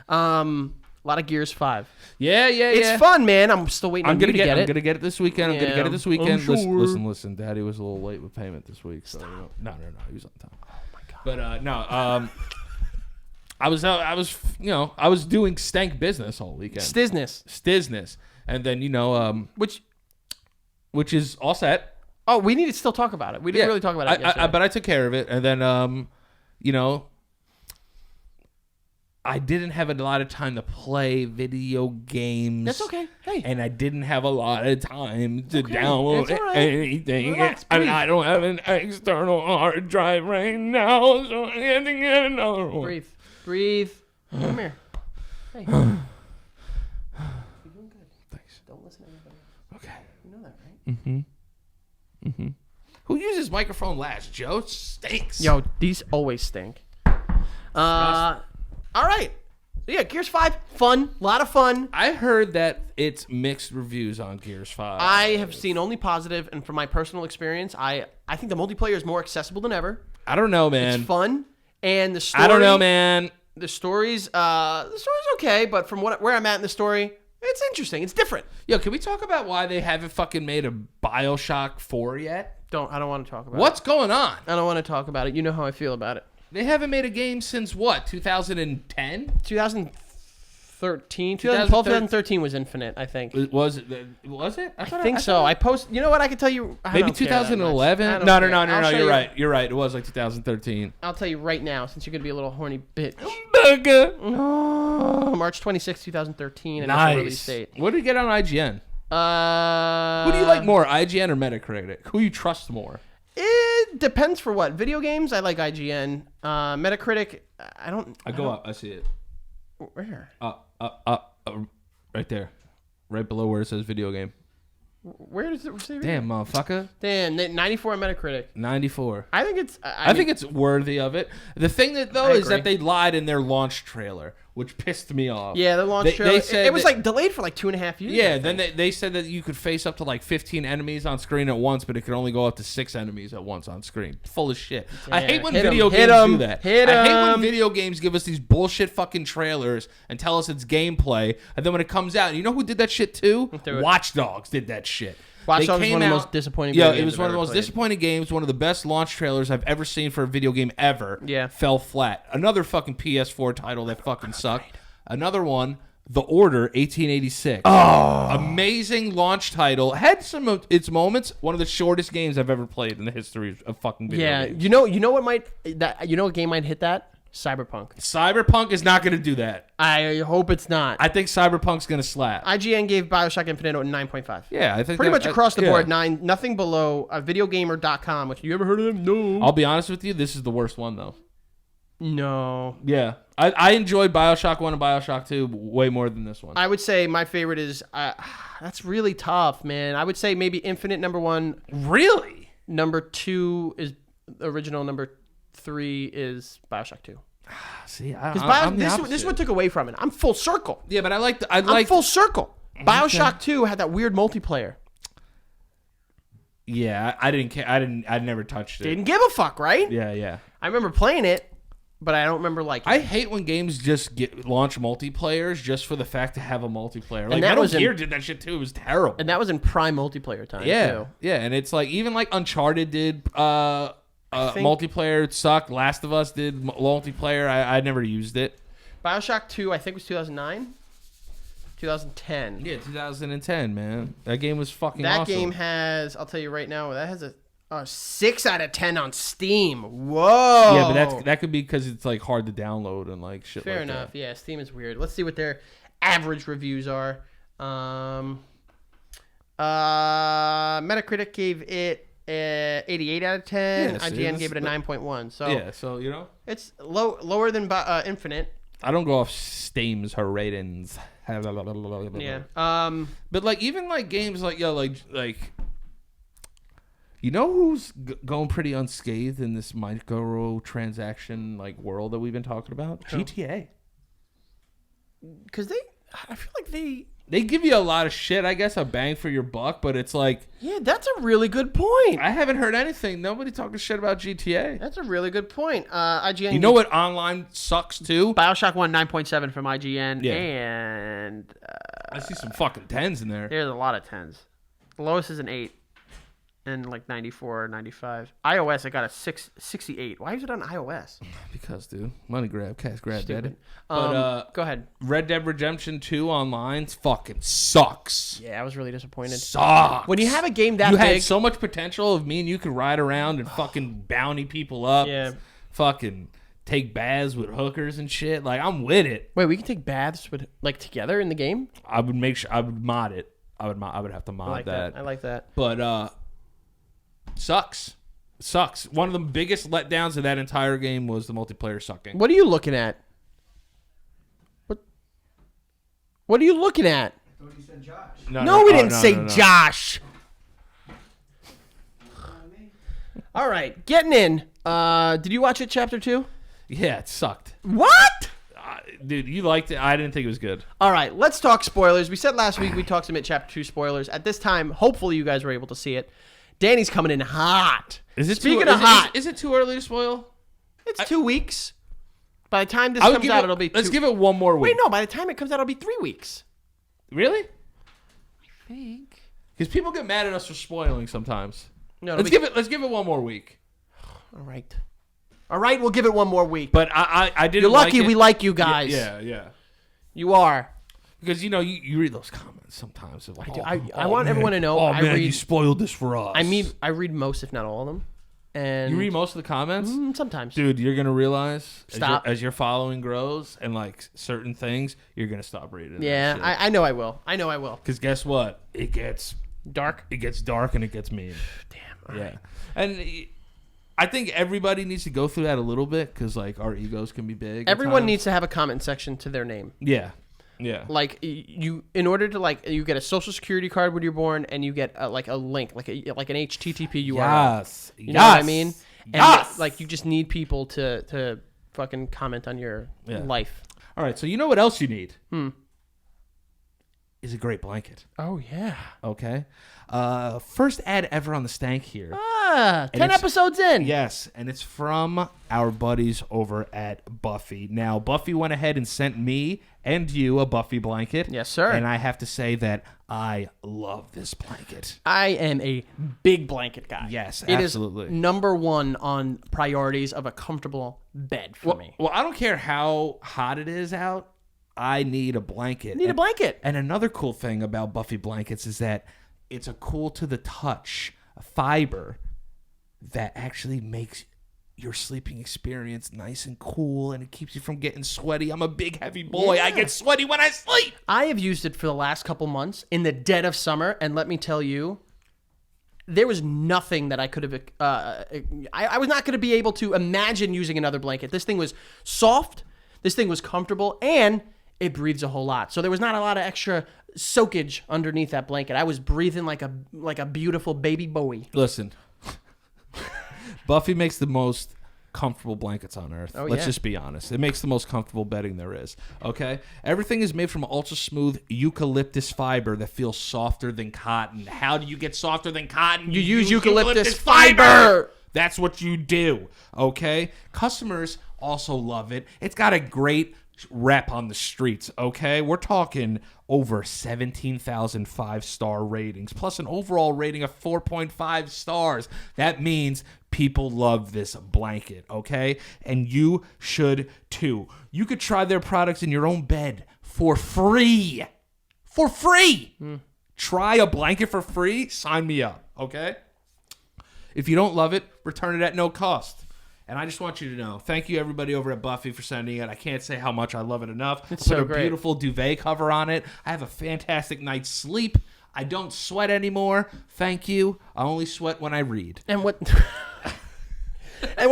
A lot of Gears 5. Yeah. It's fun, man. I'm still waiting on you to get it. I'm gonna get it this weekend. I'm gonna get it this weekend. Sure. Listen. Daddy was a little late with payment this week. So no. He was on time. Oh my god. But no. I was doing stank business all weekend. Stizness, and then which is all set. Oh, we need to still talk about it. We didn't really talk about it yesterday. But I took care of it, and then I didn't have a lot of time to play video games. That's okay. Hey. And I didn't have a lot of time to download anything. Relax, and I don't have an external hard drive right now, so I had to get another one. Breathe. Come here. Hey. You're doing good. Thanks. Don't listen to anybody else. Okay. You know that, right? Mm-hmm. Who uses microphone last? Joe? Stinks. Yo, these always stink. All right. Yeah, Gears 5, fun. A lot of fun. I heard that it's mixed reviews on Gears 5. I have seen only positive, and from my personal experience, I think the multiplayer is more accessible than ever. I don't know, man. It's fun, and the story... I don't know, man. The story's okay, but from where I'm at in the story, it's interesting. It's different. Yo, can we talk about why they haven't fucking made a BioShock 4 yet? I don't want to talk about it. What's going on? I don't want to talk about it. You know how I feel about it. They haven't made a game since what? 2010? 2013. 2012, 2013 was Infinite, I think. Was it? I think so. I post. You know what? I can tell you. Maybe 2011. No. You're right. You're right. It was like 2013. I'll tell you right now, since you're gonna be a little horny bitch. March 26, 2013. And nice. Release date. What did you get on IGN? Who do you like more, IGN or Metacritic? Who you trust more? It depends for what. Video games, I like IGN. Metacritic, I don't. I go up. I see it. Where? Right there. Right below where it says video game. Where does it say? Damn, motherfucker. Damn, 94 on Metacritic. 94. I think it's. I think it's worthy of it. The thing that though is that they lied in their launch trailer. which pissed me off. Yeah, the launch trailer. It was like delayed for like 2.5 years. Yeah, then they said that you could face up to like 15 enemies on screen at once, but it could only go up to 6 enemies at once on screen. Full of shit. Yeah, I hate when video games do that. I hate when video games give us these bullshit fucking trailers and tell us it's gameplay, and then when it comes out, you know who did that shit too? Watch Dogs did that shit. Watch Dogs was one of the most disappointing games. Yeah, it was one of the most disappointing games. One of the best launch trailers I've ever seen for a video game ever. Yeah. Fell flat. Another fucking PS4 title that fucking sucked. Another one, The Order 1886. Oh. Amazing launch title. Had some of its moments. One of the shortest games I've ever played in the history of fucking video games. You know what game might hit that? Cyberpunk. Cyberpunk is not going to do that. I hope it's not. I think Cyberpunk's going to slap. IGN gave BioShock Infinite a 9.5. Yeah, I think pretty much across the board 9. Nothing below videogamer.com. Which you ever heard of them? No. I'll be honest with you. This is the worst one though. No. Yeah, I enjoyed BioShock 1 and BioShock 2 way more than this one. I would say my favorite is that's really tough, man. I would say maybe Infinite number 1. Really? Number 2 is original. Number 3 is BioShock 2. See, this one took away from it. I'm full circle. Yeah, but I'm full circle. BioShock 2 had that weird multiplayer. Yeah, I didn't care. I never touched it. Didn't give a fuck, right? Yeah. I remember playing it, but I don't remember liking it. I hate when games just launch multiplayers just for the fact to have a multiplayer. Like Metal Gear did that shit too. It was terrible. And that was in prime multiplayer time too. Yeah, and it's like even like Uncharted did multiplayer. It sucked. Last of Us did multiplayer. I never used it. BioShock 2 I think was 2009. 2010. Yeah, 2010, man. That game was fucking awesome. That game has, I'll tell you right now, that has a 6 out of 10 on Steam. Whoa. Yeah, but that could be because it's like hard to download and like shit. Fair enough. Yeah, Steam is weird. Let's see what their average reviews are. Metacritic gave it 88 out of 10. Yeah, IGN gave it a 9.1. So yeah, so you know it's lower than Infinite. I don't go off Steam's ratings. Yeah. But like even like games like you know who's going pretty unscathed in this microtransaction like world that we've been talking about? GTA. Because I feel like they give you a lot of shit, I guess, a bang for your buck, but it's like... Yeah, that's a really good point. I haven't heard anything. Nobody talking shit about GTA. That's a really good point. IGN... You know what online sucks, too? BioShock 1, 9.7 from IGN, and... I see some fucking 10s in there. There's a lot of 10s. The lowest is an 8, and like 94 or 95. iOS, I got a 68. Why is it on iOS? Because, dude, money grab, cash grab, daddy. But go ahead. Red Dead Redemption 2 online fucking sucks. Yeah, I was really disappointed. Sucks. When you have a game that big, you had so much potential of me and you could ride around and fucking bounty people up. Yeah. Fucking take baths with hookers and shit. Like, I'm with it. Wait, we can take baths with like together in the game? I would make sure I would mod it. I would have to mod that. I like that. But sucks. One of the biggest letdowns of that entire game was the multiplayer sucking. What are you looking at? What are you looking at? I thought you said Josh. No, we didn't say Josh. All right, getting in. Did you watch it, Chapter 2? Yeah, it sucked. What? Dude, you liked it. I didn't think it was good. All right, let's talk spoilers. We said last week we talked some Chapter 2 spoilers. At this time, hopefully you guys were able to see it. Danny's coming in hot. Speaking of hot, is it too early to spoil? It's 2 weeks. By the time this comes out, it'll be 2. Let's give it one more week. Wait, no. By the time it comes out, it'll be 3 weeks. Really? I think. Because people get mad at us for spoiling sometimes. No, let's give it one more week. All right, we'll give it one more week. But I didn't. You're lucky like we like you guys. Yeah. You are. Because you read those comments sometimes. Of like, I want everyone to know. You spoiled this for us. I read most, if not all of them. And you read most of the comments? Sometimes. Dude, you're going to realize as your following grows and like certain things, you're going to stop reading. Yeah, I know I will. Because guess what? It gets dark. It gets dark and it gets mean. Damn. Yeah. Right. And I think everybody needs to go through that a little bit because like our egos can be big. Everyone needs to have a comment section to their name. Yeah. Like in order to you get a social security card when you're born, and you get a link, like an HTTP URL. Yes. You know what I mean? And you just need people to fucking comment on your life. All right, so you know what else you need? Is a great blanket. Oh, yeah. Okay. First ad ever on the Stank here. 10 episodes in. Yes, and it's from our buddies over at Buffy. Now, Buffy went ahead and sent me and you a Buffy blanket. Yes, sir. And I have to say that I love this blanket. I am a big blanket guy. Yes, it absolutely. It is number one on priorities of a comfortable bed for me. Well, I don't care how hot it is out. I need a blanket. A blanket. And another cool thing about Buffy blankets is that it's a cool to the touch fiber that actually makes your sleeping experience nice and cool, and it keeps you from getting sweaty. I'm a big, heavy boy. I get sweaty when I sleep. I have used it for the last couple months in the dead of summer, and let me tell you, there was nothing that I could have... I was not going to be able to imagine using another blanket. This thing was soft. This thing was comfortable, and it breathes a whole lot. So there was not a lot of extra soakage underneath that blanket. I was breathing like a beautiful baby Bowie. Listen, Buffy makes the most comfortable blankets on earth. Let's just be honest. It makes the most comfortable bedding there is. Okay? Everything is made from ultra smooth eucalyptus fiber that feels softer than cotton. How do you get softer than cotton? You use eucalyptus fiber. That's what you do. Okay? Customers also love it. It's got a great rep on the streets, okay? We're talking over 17,000 5-star ratings, plus an overall rating of 4.5 stars. That means people love this blanket, okay? And you should too. You could try their products in your own bed for free. For free! Try a blanket for free? Sign me up, okay? If you don't love it, return it at no cost. And I just want you to know, thank you everybody over at Buffy for sending it. I can't say how much I love it enough. It's so great. A beautiful duvet cover on it. I have a fantastic night's sleep. I don't sweat anymore. Thank you. I only sweat when I read. And what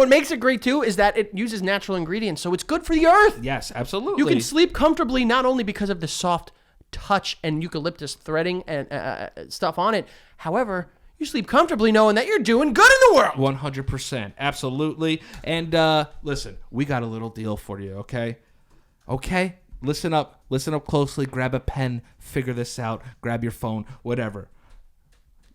makes it great too is that it uses natural ingredients, so it's good for the earth. Yes, absolutely. You can sleep comfortably not only because of the soft touch and eucalyptus threading and stuff on it. However, you sleep comfortably knowing that you're doing good in the world. 100%. Absolutely. And listen, we got a little deal for you, okay? Okay? Listen up. Listen up closely. Grab a pen. Figure this out. Grab your phone. Whatever.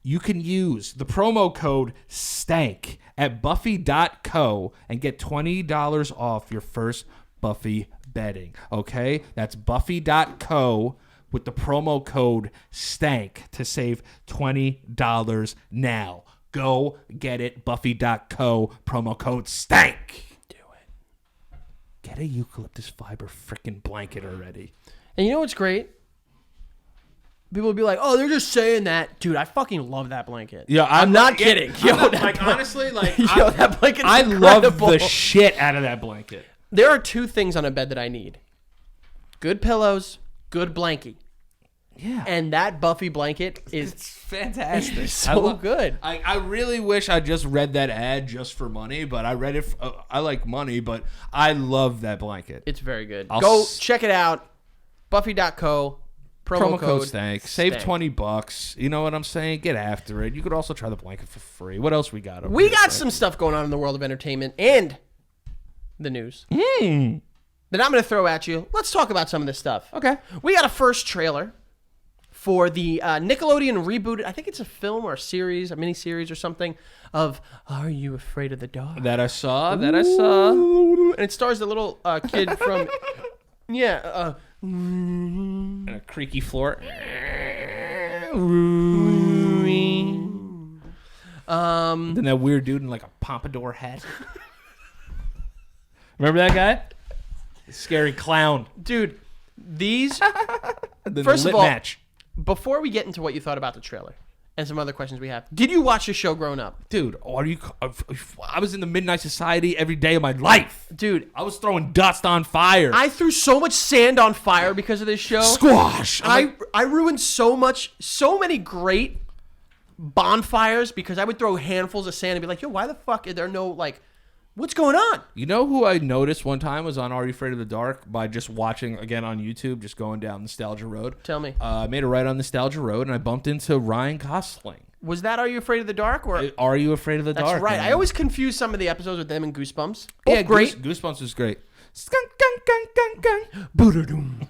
You can use the promo code STANK at buffy.co and get $20 off your first Buffy bedding, okay? That's buffy.co with the promo code STANK to save $20 now. Go get it, buffy.co, promo code STANK. Do it. Get a eucalyptus fiber freaking blanket already. And you know what's great? People will be like, oh, they're just saying that. Dude, I fucking love that blanket. Yeah, I'm not kidding. Honestly, that blanket's I incredible. love the shit out of that blanket. There are two things on a bed that I need. Good pillows, good blankie. Yeah. And that Buffy blanket is fantastic. It's so good. I really wish I just read that ad just for money, but I read it. I like money, but I love that blanket. It's very good. Go check it out. Buffy.co. Promo code STANK. Save $20. You know what I'm saying? Get after it. You could also try the blanket for free. What else we got? We got some stuff going on in the world of entertainment and the news that I'm going to throw at you. Let's talk about some of this stuff. Okay. We got a first trailer for the Nickelodeon reboot. I think it's a film or a series, a mini-series or something of Are You Afraid of the Dark? That I saw. And it stars the little kid from... Yeah. And a creaky floor. Then that weird dude in like a pompadour hat. Remember that guy? Scary clown. Dude, these... The First of all, match. Before we get into what you thought about the trailer and some other questions we have, did you watch the show growing up? Dude, I was in the Midnight Society every day of my life. Dude. I was throwing dust on fire. I threw so much sand on fire because of this show. Squash. I ruined so many great bonfires because I would throw handfuls of sand and be like, yo, why the fuck is there no, like, what's going on? You know who I noticed one time was on Are You Afraid of the Dark by just watching, again, on YouTube, just going down Nostalgia Road. Tell me. I made a right on Nostalgia Road, and I bumped into Ryan Gosling. Was that Are You Afraid of the Dark? Or Are You Afraid of the Dark? That's right. Man. I always confuse some of the episodes with them and Goosebumps. Yeah, great. Goosebumps was great. Skunk, gunk, gunk, gunk, gunk. Boo-da-doom.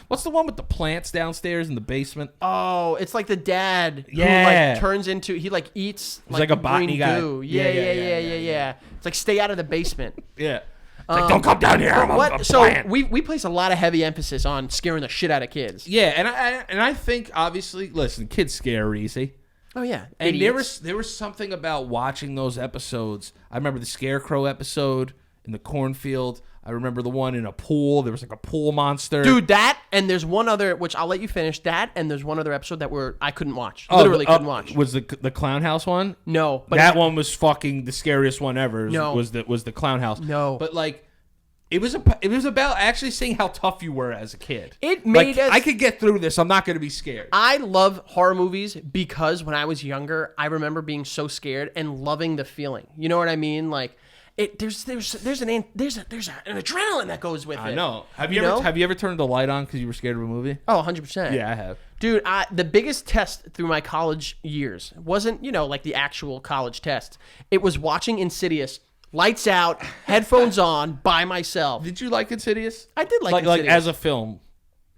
What's the one with the plants downstairs in the basement? Oh, it's like the dad who Yeah. like turns into he like eats like a the botany green guy. goo. Yeah. It's like stay out of the basement. Yeah. It's like, don't come down here. I'm a So plant. we place a lot of heavy emphasis on scaring the shit out of kids. Yeah, and I think obviously, listen, kids scare easy. Oh yeah, And idiots. there was something about watching those episodes. I remember the Scarecrow episode in the cornfield. I remember the one in a pool. There was like a pool monster. Dude, that and there's one other which I'll let you finish. That and there's one other episode that I couldn't watch. Literally couldn't watch. Was the clown house one? No, but That one was fucking the scariest one ever. No. was the clown house. No. But like it was about actually seeing how tough you were as a kid. It made us. I could get through this. I'm not going to be scared. I love horror movies because when I was younger, I remember being so scared and loving the feeling. You know what I mean? Like there's an adrenaline that goes with it. I know. Have you ever turned the light on because you were scared of a movie? Oh, 100%. Yeah, I have. Dude, the biggest test through my college years wasn't, like the actual college test. It was watching Insidious, lights out, headphones on, by myself. Did you like Insidious? I did like Insidious. Like as a film.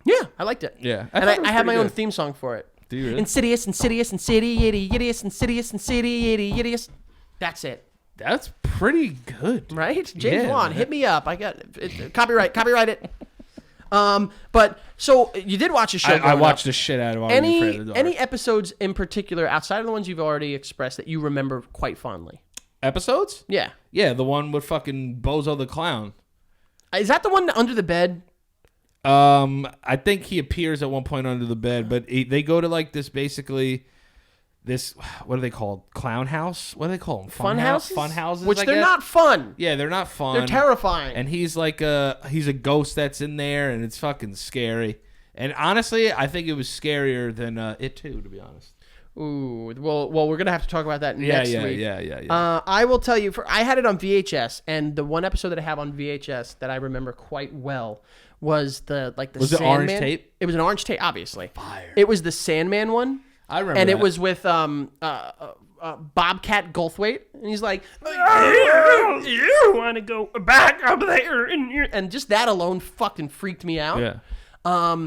Yeah, I liked it. Yeah. And I have my own theme song for it. Do you really? Insidious, Insidious, Insidious, Insidious, Insidious. That's it. That's pretty good. Right? James Yeah, Wan, man. hit me up. I got it. Copyright it. But so you did watch a show. I watched the shit out of Are You Afraid of the Dark? Any episodes in particular outside of the ones you've already expressed that you remember quite fondly? Episodes? Yeah. Yeah, the one with fucking Bozo the Clown. Is that the one under the bed? I think he appears at one point under the bed, but they go to like this basically. This, what are they called? Clown house? What do they call them? Fun houses? Fun houses. Which I they're guess? not fun. Yeah, they're not fun. They're terrifying. And he's like he's a ghost that's in there, and it's fucking scary. And honestly, I think it was scarier than It Too, to be honest. Ooh, well, we're gonna have to talk about that next week. Yeah. I will tell you. I had it on VHS, and the one episode that I have on VHS that I remember quite well was the Was Sandman. it orange tape? It was an orange tape, obviously. Fire. It was the Sandman one. I remember. And that. it was with Bobcat Goldthwait, and he's like, "You want to go back up there?" And just that alone fucking freaked me out. Yeah.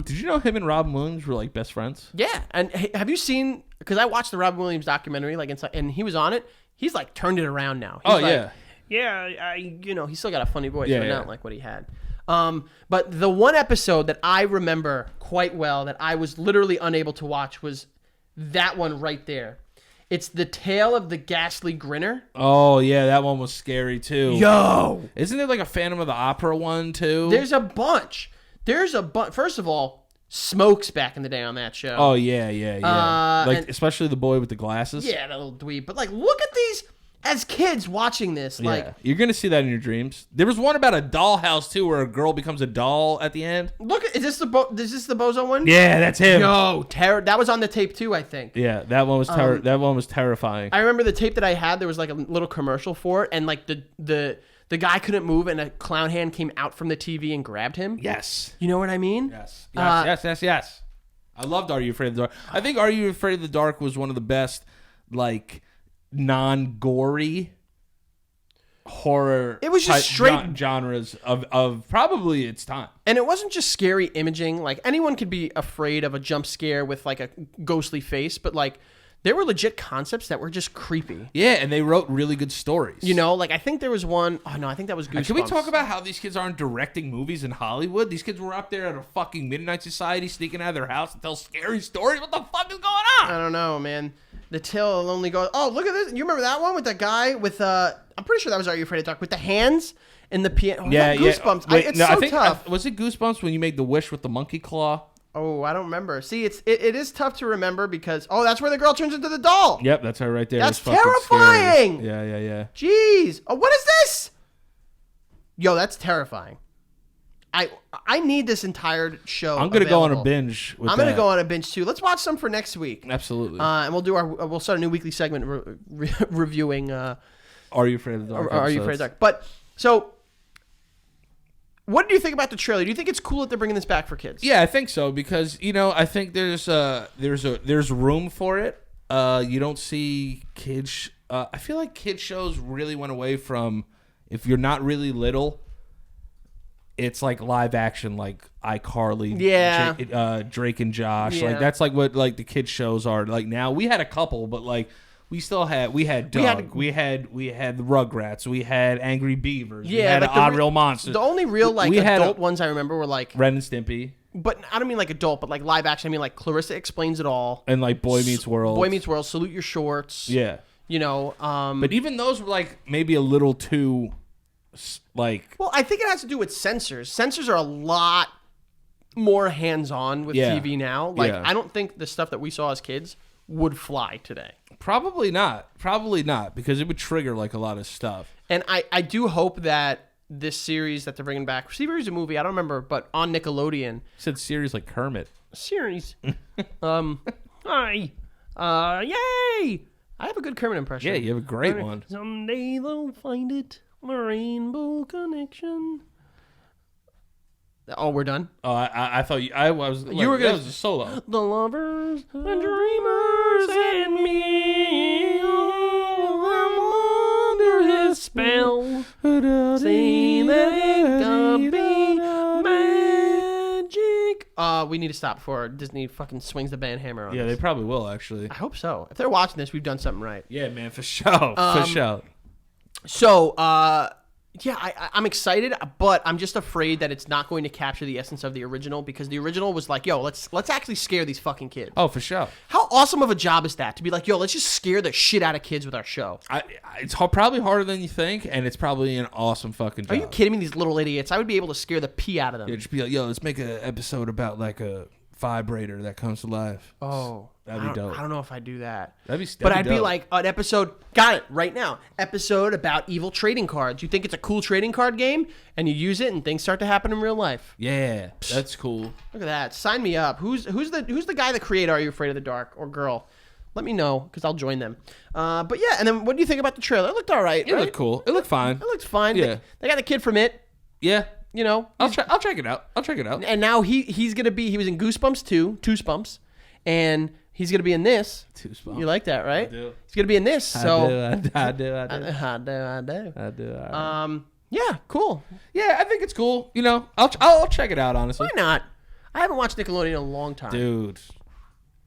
Did you know him and Robin Williams were like best friends? Yeah. And have you seen? Because I watched the Robin Williams documentary, like inside, and he was on it. He's like turned it around now. He's like, yeah. He's still got a funny voice, but not like what he had. But the one episode that I remember quite well that I was literally unable to watch was that one right there. It's the Tale of the Ghastly Grinner. Oh yeah, that one was scary too. Yo, isn't there like a Phantom of the Opera one too? There's a bunch. First of all, Smokes back in the day on that show. Oh yeah. Especially the boy with the glasses. Yeah, that little dweeb. But like, look at these as kids watching this. Like, you're gonna see that in your dreams. There was one about a dollhouse too, where a girl becomes a doll at the end. Look, is this the Bozo one? Yeah, that's him. Yo, that was on the tape too, I think. Yeah, that one was that one was terrifying. I remember the tape that I had. There was like a little commercial for it, and like the guy couldn't move, and a clown hand came out from the TV and grabbed him. Yes. You know what I mean? Yes. Yes. I loved Are You Afraid of the Dark. I think Are You Afraid of the Dark was one of the best, like, non-gory horror. It was just straight genres of probably its time. And it wasn't just scary imaging. Like, anyone could be afraid of a jump scare with like a ghostly face, but like there were legit concepts that were just creepy. Yeah, and they wrote really good stories. You know, like I think there was one. Oh no, I think that was Goosebumps. Can we talk about how these kids aren't directing movies in Hollywood? These kids were up there at a fucking Midnight Society, sneaking out of their house and tell scary stories. What the fuck is going on? I don't know, man. The Tale only goes. Oh, look at this! You remember that one with that guy with? I'm pretty sure that was Are You Afraid of the Dark with the hands and the piano. Yeah, Goosebumps. Wait, It's no, so I think, tough. Was it Goosebumps when you made the wish with the monkey claw? Oh, I don't remember. See, it is tough to remember because that's where the girl turns into the doll. Yep, that's her right there. That's it's fucking terrifying. Scary. Yeah. Jeez. Oh, what is this? Yo, that's terrifying. I need this entire show. I'm gonna go on a binge. I'm gonna go on a binge too. Let's watch some for next week. Absolutely. And we'll start a new weekly segment reviewing. Are You Afraid of the Dark? Are You Afraid of the Dark? But so, what do you think about the trailer? Do you think it's cool that they're bringing this back for kids? Yeah, I think so because I think there's room for it. You don't see kids. I feel like kids shows really went away from if you're not really little. it's like live action, like iCarly, Drake and Josh. Yeah. Like that's like what like the kids shows are. Like now we had a couple, but like we had Doug, we had the Rugrats, we had Angry Beavers, we had like Odd Real Monsters. The only real like adult ones I remember were like Ren and Stimpy. But I don't mean like adult, but like live action. I mean like Clarissa Explains It All and like Boy Meets World. Boy Meets World, Salute Your Shorts. Yeah. You know, but even those were like maybe a little too, like. Well, I think it has to do with censors. Censors are a lot more hands-on with TV now. Like, I don't think the stuff that we saw as kids would fly today. Probably not, because it would trigger like a lot of stuff. And I do hope that this series that they're bringing back, series or movie, I don't remember, but on Nickelodeon. You said series like Kermit. Series. Hi. Yay! I have a good Kermit impression. Yeah, you have a great one. Someday they'll find it, the Rainbow Connection. Oh, we're done? Oh, I thought I was. Like, you were gonna. That was a solo. The lovers, the dreamers, and me, all under his spell. Say that it could be magic. We need to stop before Disney fucking swings the band hammer on us. Yeah, they probably will, actually. I hope so. If they're watching this, we've done something right. Yeah, man, for sure. For sure. So, yeah, I'm excited, but I'm just afraid that it's not going to capture the essence of the original, because the original was like, yo, let's actually scare these fucking kids. Oh, for sure. How awesome of a job is that, to be like, yo, let's just scare the shit out of kids with our show? It's probably harder than you think, and it's probably an awesome fucking job. Are you kidding me? These little idiots. I would be able to scare the pee out of them. Yeah, just be like, yo, let's make an episode about like a vibrator that comes to life. Oh, that'd be dope. I don't know if I'd do that. But I'd be like, an episode, got it right now, episode about evil trading cards. You think it's a cool trading card game, and you use it, and things start to happen in real life. Yeah, that's cool. Look at that. Sign me up. Who's the guy that created Are You Afraid of the Dark, or girl? Let me know, because I'll join them. But yeah, and then what do you think about the trailer? It looked all right. It looked cool. It looked fine. It looked fine. Yeah. They got the kid from It. Yeah. You know, I'll check it out. And now he was in Goosebumps 2, Spumps, and he's gonna be in this. You like that, right? I do. He's gonna be in this. So I do. Yeah, cool. Yeah, I think it's cool. You know, I'll check it out, honestly. Why not? I haven't watched Nickelodeon in a long time. Dude.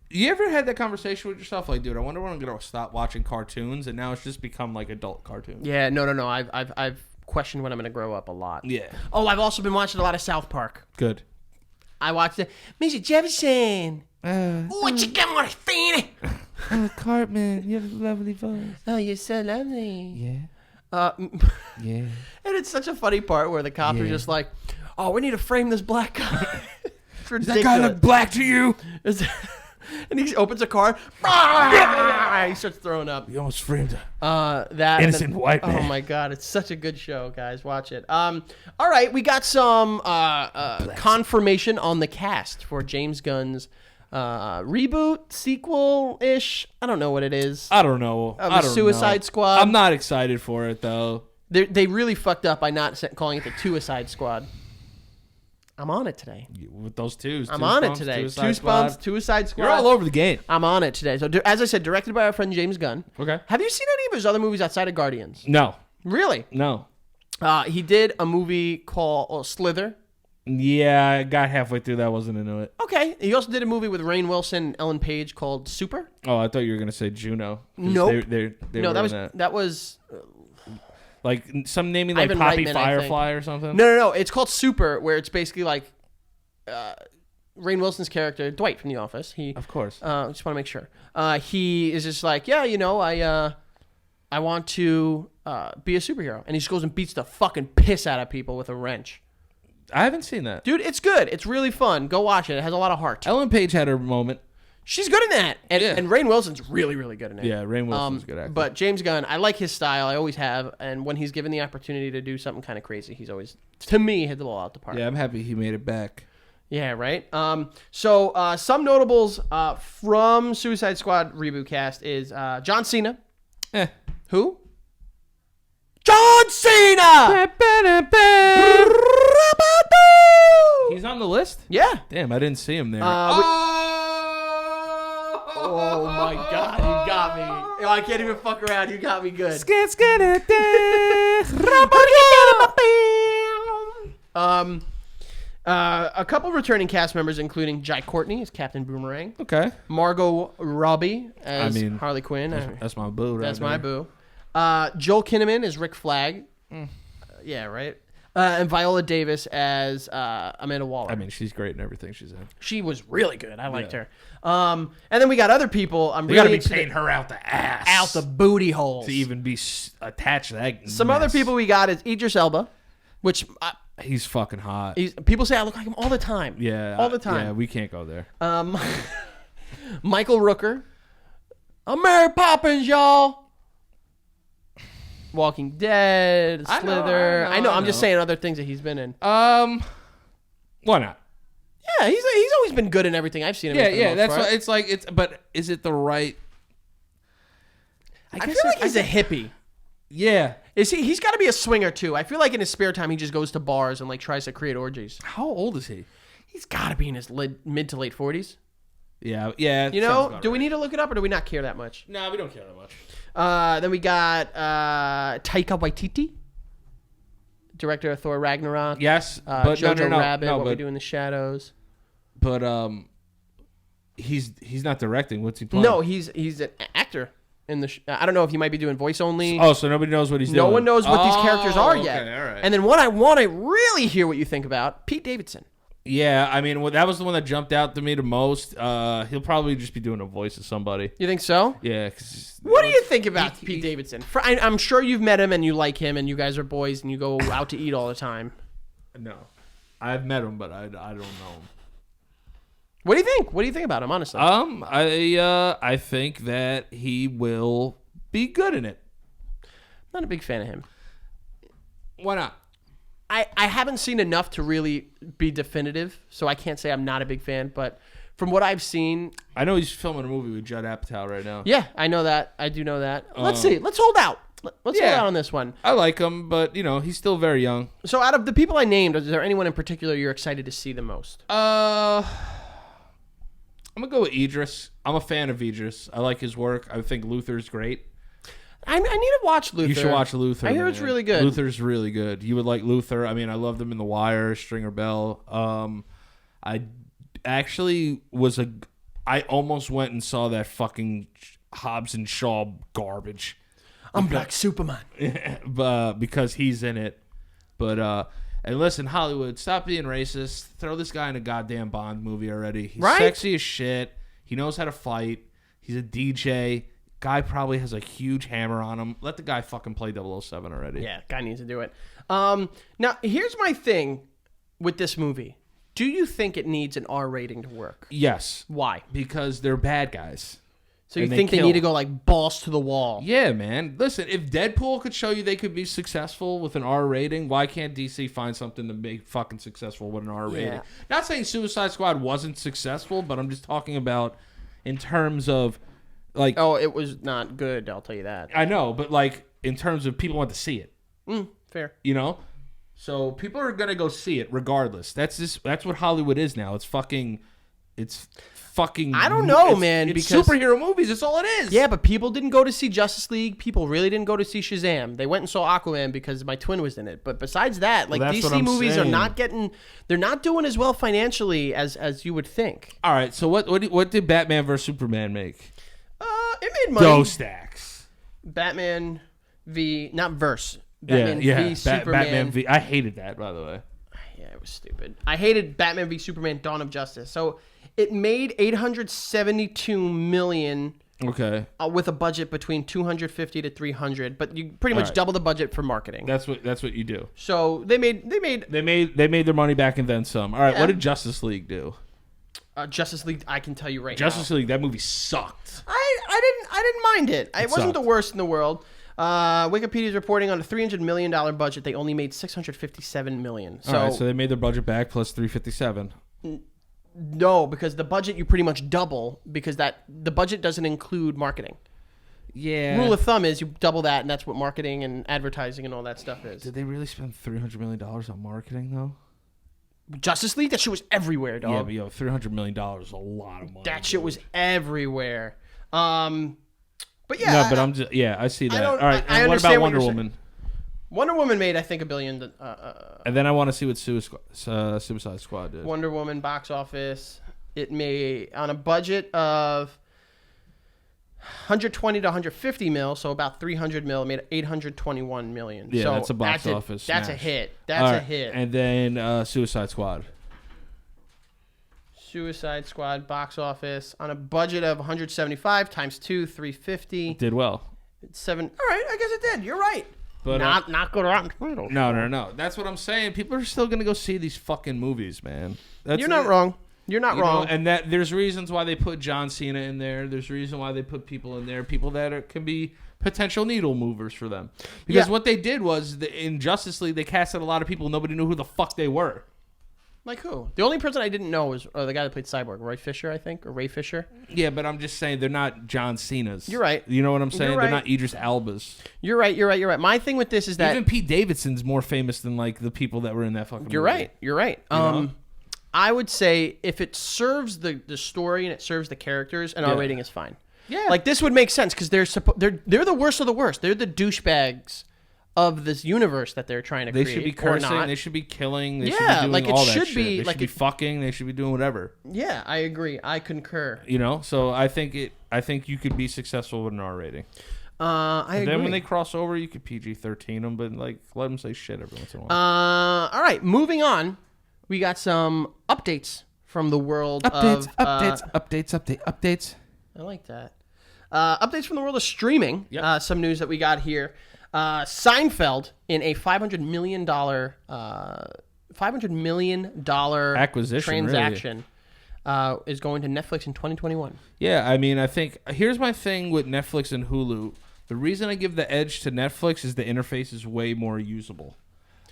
You ever had that conversation with yourself? Like, dude, I wonder when I'm gonna stop watching cartoons, and now it's just become like adult cartoons. Yeah, no. I've questioned when I'm going to grow up a lot. Yeah. Oh, I've also been watching a lot of South Park. Good. I watched it. Mr. Jefferson. What you got on Fanny? Oh, Cartman, you have a lovely voice. Oh, you're so lovely. Yeah. Yeah. And it's such a funny part where the cops are just like, oh, we need to frame this black guy. Does that guy look black to you? And he opens a car. He starts throwing up. You almost framed that innocent white man. Oh my god, it's such a good show, guys. Watch it. All right, we got some confirmation on the cast for James Gunn's reboot, sequel-ish. I don't know what it is. I don't know. Suicide Squad. I'm not excited for it though. They really fucked up by not calling it the Suicide Squad. I'm on it today. With those twos. I'm on it today. Two Spumps, Suicide Squad. You're all over the game. I'm on it today. So, as I said, directed by our friend James Gunn. Okay. Have you seen any of his other movies outside of Guardians? No. Really? No. He did a movie called Slither. Yeah, I got halfway through that. Wasn't into it. Okay. He also did a movie with Rainn Wilson and Ellen Page called Super. Oh, I thought you were going to say Juno. Nope. No, that was... like some naming like Poppy Firefly or something? No. It's called Super, where it's basically like Rainn Wilson's character, Dwight from The Office. Of course. Just want to make sure. He is just like, yeah, you know, I want to be a superhero. And he just goes and beats the fucking piss out of people with a wrench. I haven't seen that. Dude, it's good. It's really fun. Go watch it. It has a lot of heart. Ellen Page had her moment. She's good in that. And Rainn Wilson's really, really good in it. Yeah, Rainn Wilson's a good actor. But James Gunn, I like his style. I always have. And when he's given the opportunity to do something kind of crazy, he's always, to me, hit the ball out the park. Yeah, I'm happy he made it back. Yeah, right? So some notables from Suicide Squad reboot cast is John Cena. Who? John Cena! He's on the list? Yeah. Damn, I didn't see him there. Oh my god, you got me. Yo, I can't even fuck around. You got me good. A couple returning cast members, including Jai Courtney as Captain Boomerang. Okay. Margot Robbie as Harley Quinn. That's my boo. That's my boo. Joel Kinnaman as Rick Flag. Yeah, right. And Viola Davis as Amanda Waller. I mean, she's great in everything she's in. She was really good. I liked her. And then we got other people. They gotta be paying her out the ass, out the booty holes to even be attached to that. Some other people we got is Idris Elba, which he's fucking hot. People say I look like him all the time. Yeah, all the time. Yeah, we can't go there. Michael Rooker. I'm Mary Poppins, y'all. Walking Dead, Slither. I know. I'm just saying other things that he's been in. Why not? Yeah, he's always been good in everything I've seen him in. Yeah. That's why it's like it's. But is it the right? I feel like he's a hippie. Yeah. Is he? He's got to be a swinger too. I feel like in his spare time he just goes to bars and like tries to create orgies. How old is he? He's got to be in his mid to late 40s. Yeah. You know, do we need to look it up or do we not care that much? No, we don't care that much. Then we got Taika Waititi, director of Thor Ragnarok. Yes, but Jojo no, Rabbit, What We Do in the Shadows. But he's not directing. What's he playing? No, he's an actor in the. I don't know if he might be doing voice only. Oh, so nobody knows what he's doing. No one knows what these characters are yet. Okay, all right. And then what I want to really hear what you think about Pete Davidson. Yeah, I mean, that was the one that jumped out to me the most. He'll probably just be doing a voice of somebody. You think so? Yeah. What do you think about Pete Davidson? I'm sure you've met him and you like him and you guys are boys and you go out to eat all the time. No. I've met him, but I don't know him. What do you think? What do you think about him, honestly? I think that he will be good in it. Not a big fan of him. Why not? I haven't seen enough to really be definitive, so I can't say I'm not a big fan. But from what I've seen, I know he's filming a movie with Judd Apatow right now. Yeah, I know that. I do know that. Let's see. Let's hold out. Let's hold out on this one. I like him, but he's still very young. So, out of the people I named, is there anyone in particular you're excited to see the most? I'm gonna go with Idris. I'm a fan of Idris. I like his work. I think Luther's great. I need to watch Luther. You should watch Luther. I hear it's really good. Luther's really good. You would like Luther. I mean, I loved him in The Wire, Stringer Bell. I actually I almost went and saw that fucking Hobbs and Shaw garbage. I'm Black Superman. Because he's in it. But and listen, Hollywood, stop being racist. Throw this guy in a goddamn Bond movie already. He's sexy as shit. He knows how to fight. He's a DJ. Guy probably has a huge hammer on him. Let the guy fucking play 007 already. Yeah, guy needs to do it. Now, here's my thing with this movie. Do you think it needs an R rating to work? Yes. Why? Because they're bad guys. So you think they need to go like balls to the wall? Yeah, man. Listen, if Deadpool could show you they could be successful with an R rating, why can't DC find something to make fucking successful with an R rating? Not saying Suicide Squad wasn't successful, but I'm just talking about in terms of like... Oh, it was not good, I'll tell you that. I know, but like in terms of people want to see it. Fair. You know? So people are going to go see it regardless. That's what Hollywood is now. It's fucking... I don't know, man. It's because superhero movies. That's all it is. Yeah, but people didn't go to see Justice League. People really didn't go to see Shazam. They went and saw Aquaman because my twin was in it. But besides that, like DC movies are not getting. They're not doing as well financially as you would think. All right. So what did Batman vs Superman make? It made money. Go Stacks. Batman v not verse. Batman v Superman. Batman v. I hated that, by the way. Yeah, it was stupid. I hated Batman v Superman: Dawn of Justice. So. It made $872 million. Okay. With a budget between 250 to 300, but you pretty much double the budget for marketing. That's what you do. So they made their money back and then some. All right. Yeah. What did Justice League do? Justice League, I can tell you right now. Justice League, that movie sucked. I didn't mind it. It wasn't the worst in the world. Wikipedia is reporting on a $300 million budget. They only made $657 million. So, all right, so they made their budget back plus $357. No, because the budget you pretty much double because the budget doesn't include marketing. Yeah. Rule of thumb is you double that, and that's what marketing and advertising and all that stuff is. Did they really spend $300 million on marketing though? Justice League, that shit was everywhere, dog. Yeah, but $300 million is a lot of money. That shit was everywhere. But yeah. No, but I see that. All right. I what understand about Wonder Woman? Wonder Woman made, I think, $1 billion. And then I want to see what Suicide Squad did. Wonder Woman box office. It made on a budget of 120 to 150 mil, so about 300 mil. It made 821 million. Yeah, so that's a box office. That's smash. a hit. That's a hit. And then Suicide Squad. Suicide Squad box office on a budget of 175 times 2, 350. Did well. 7. All right, I guess it did. You're right. But not good around Tomatoes. No. That's what I'm saying. People are still gonna go see these fucking movies, man. You're not wrong. You're not wrong. And that there's reasons why they put John Cena in there. There's reason why they put people in there. People that can be potential needle movers for them. Because what they did was in Justice League, they casted a lot of people. Nobody knew who the fuck they were. Like who? The only person I didn't know was the guy that played Cyborg, Roy Fisher, I think, or Ray Fisher. Yeah, but I'm just saying they're not John Cena's. You're right. You know what I'm saying? You're right. They're not Idris Elba's. You're right. My thing with this is that even Pete Davidson's more famous than like the people that were in that fucking movie. You're right. I would say if it serves the story and it serves the characters, an R rating is fine. Yeah. Like this would make sense because they're the worst of the worst. They're the douchebags of this universe that they're trying to create. They should be cursing. They should be killing. They should be doing like it all should that shit. be. They like should be fucking. They should be doing whatever. Yeah, I agree. I concur. You know, so I think you could be successful with an R rating. I agree. Then when they cross over, you could PG-13 them, but like let them say shit every once in a while. All right, moving on. We got some updates from the world updates. I like that. Updates from the world of streaming. Yep. Some news that we got here. Seinfeld in a $500 million acquisition transaction is going to Netflix in 2021. Yeah, I mean, I think here's my thing with Netflix and Hulu. The reason I give the edge to Netflix is the interface is way more usable.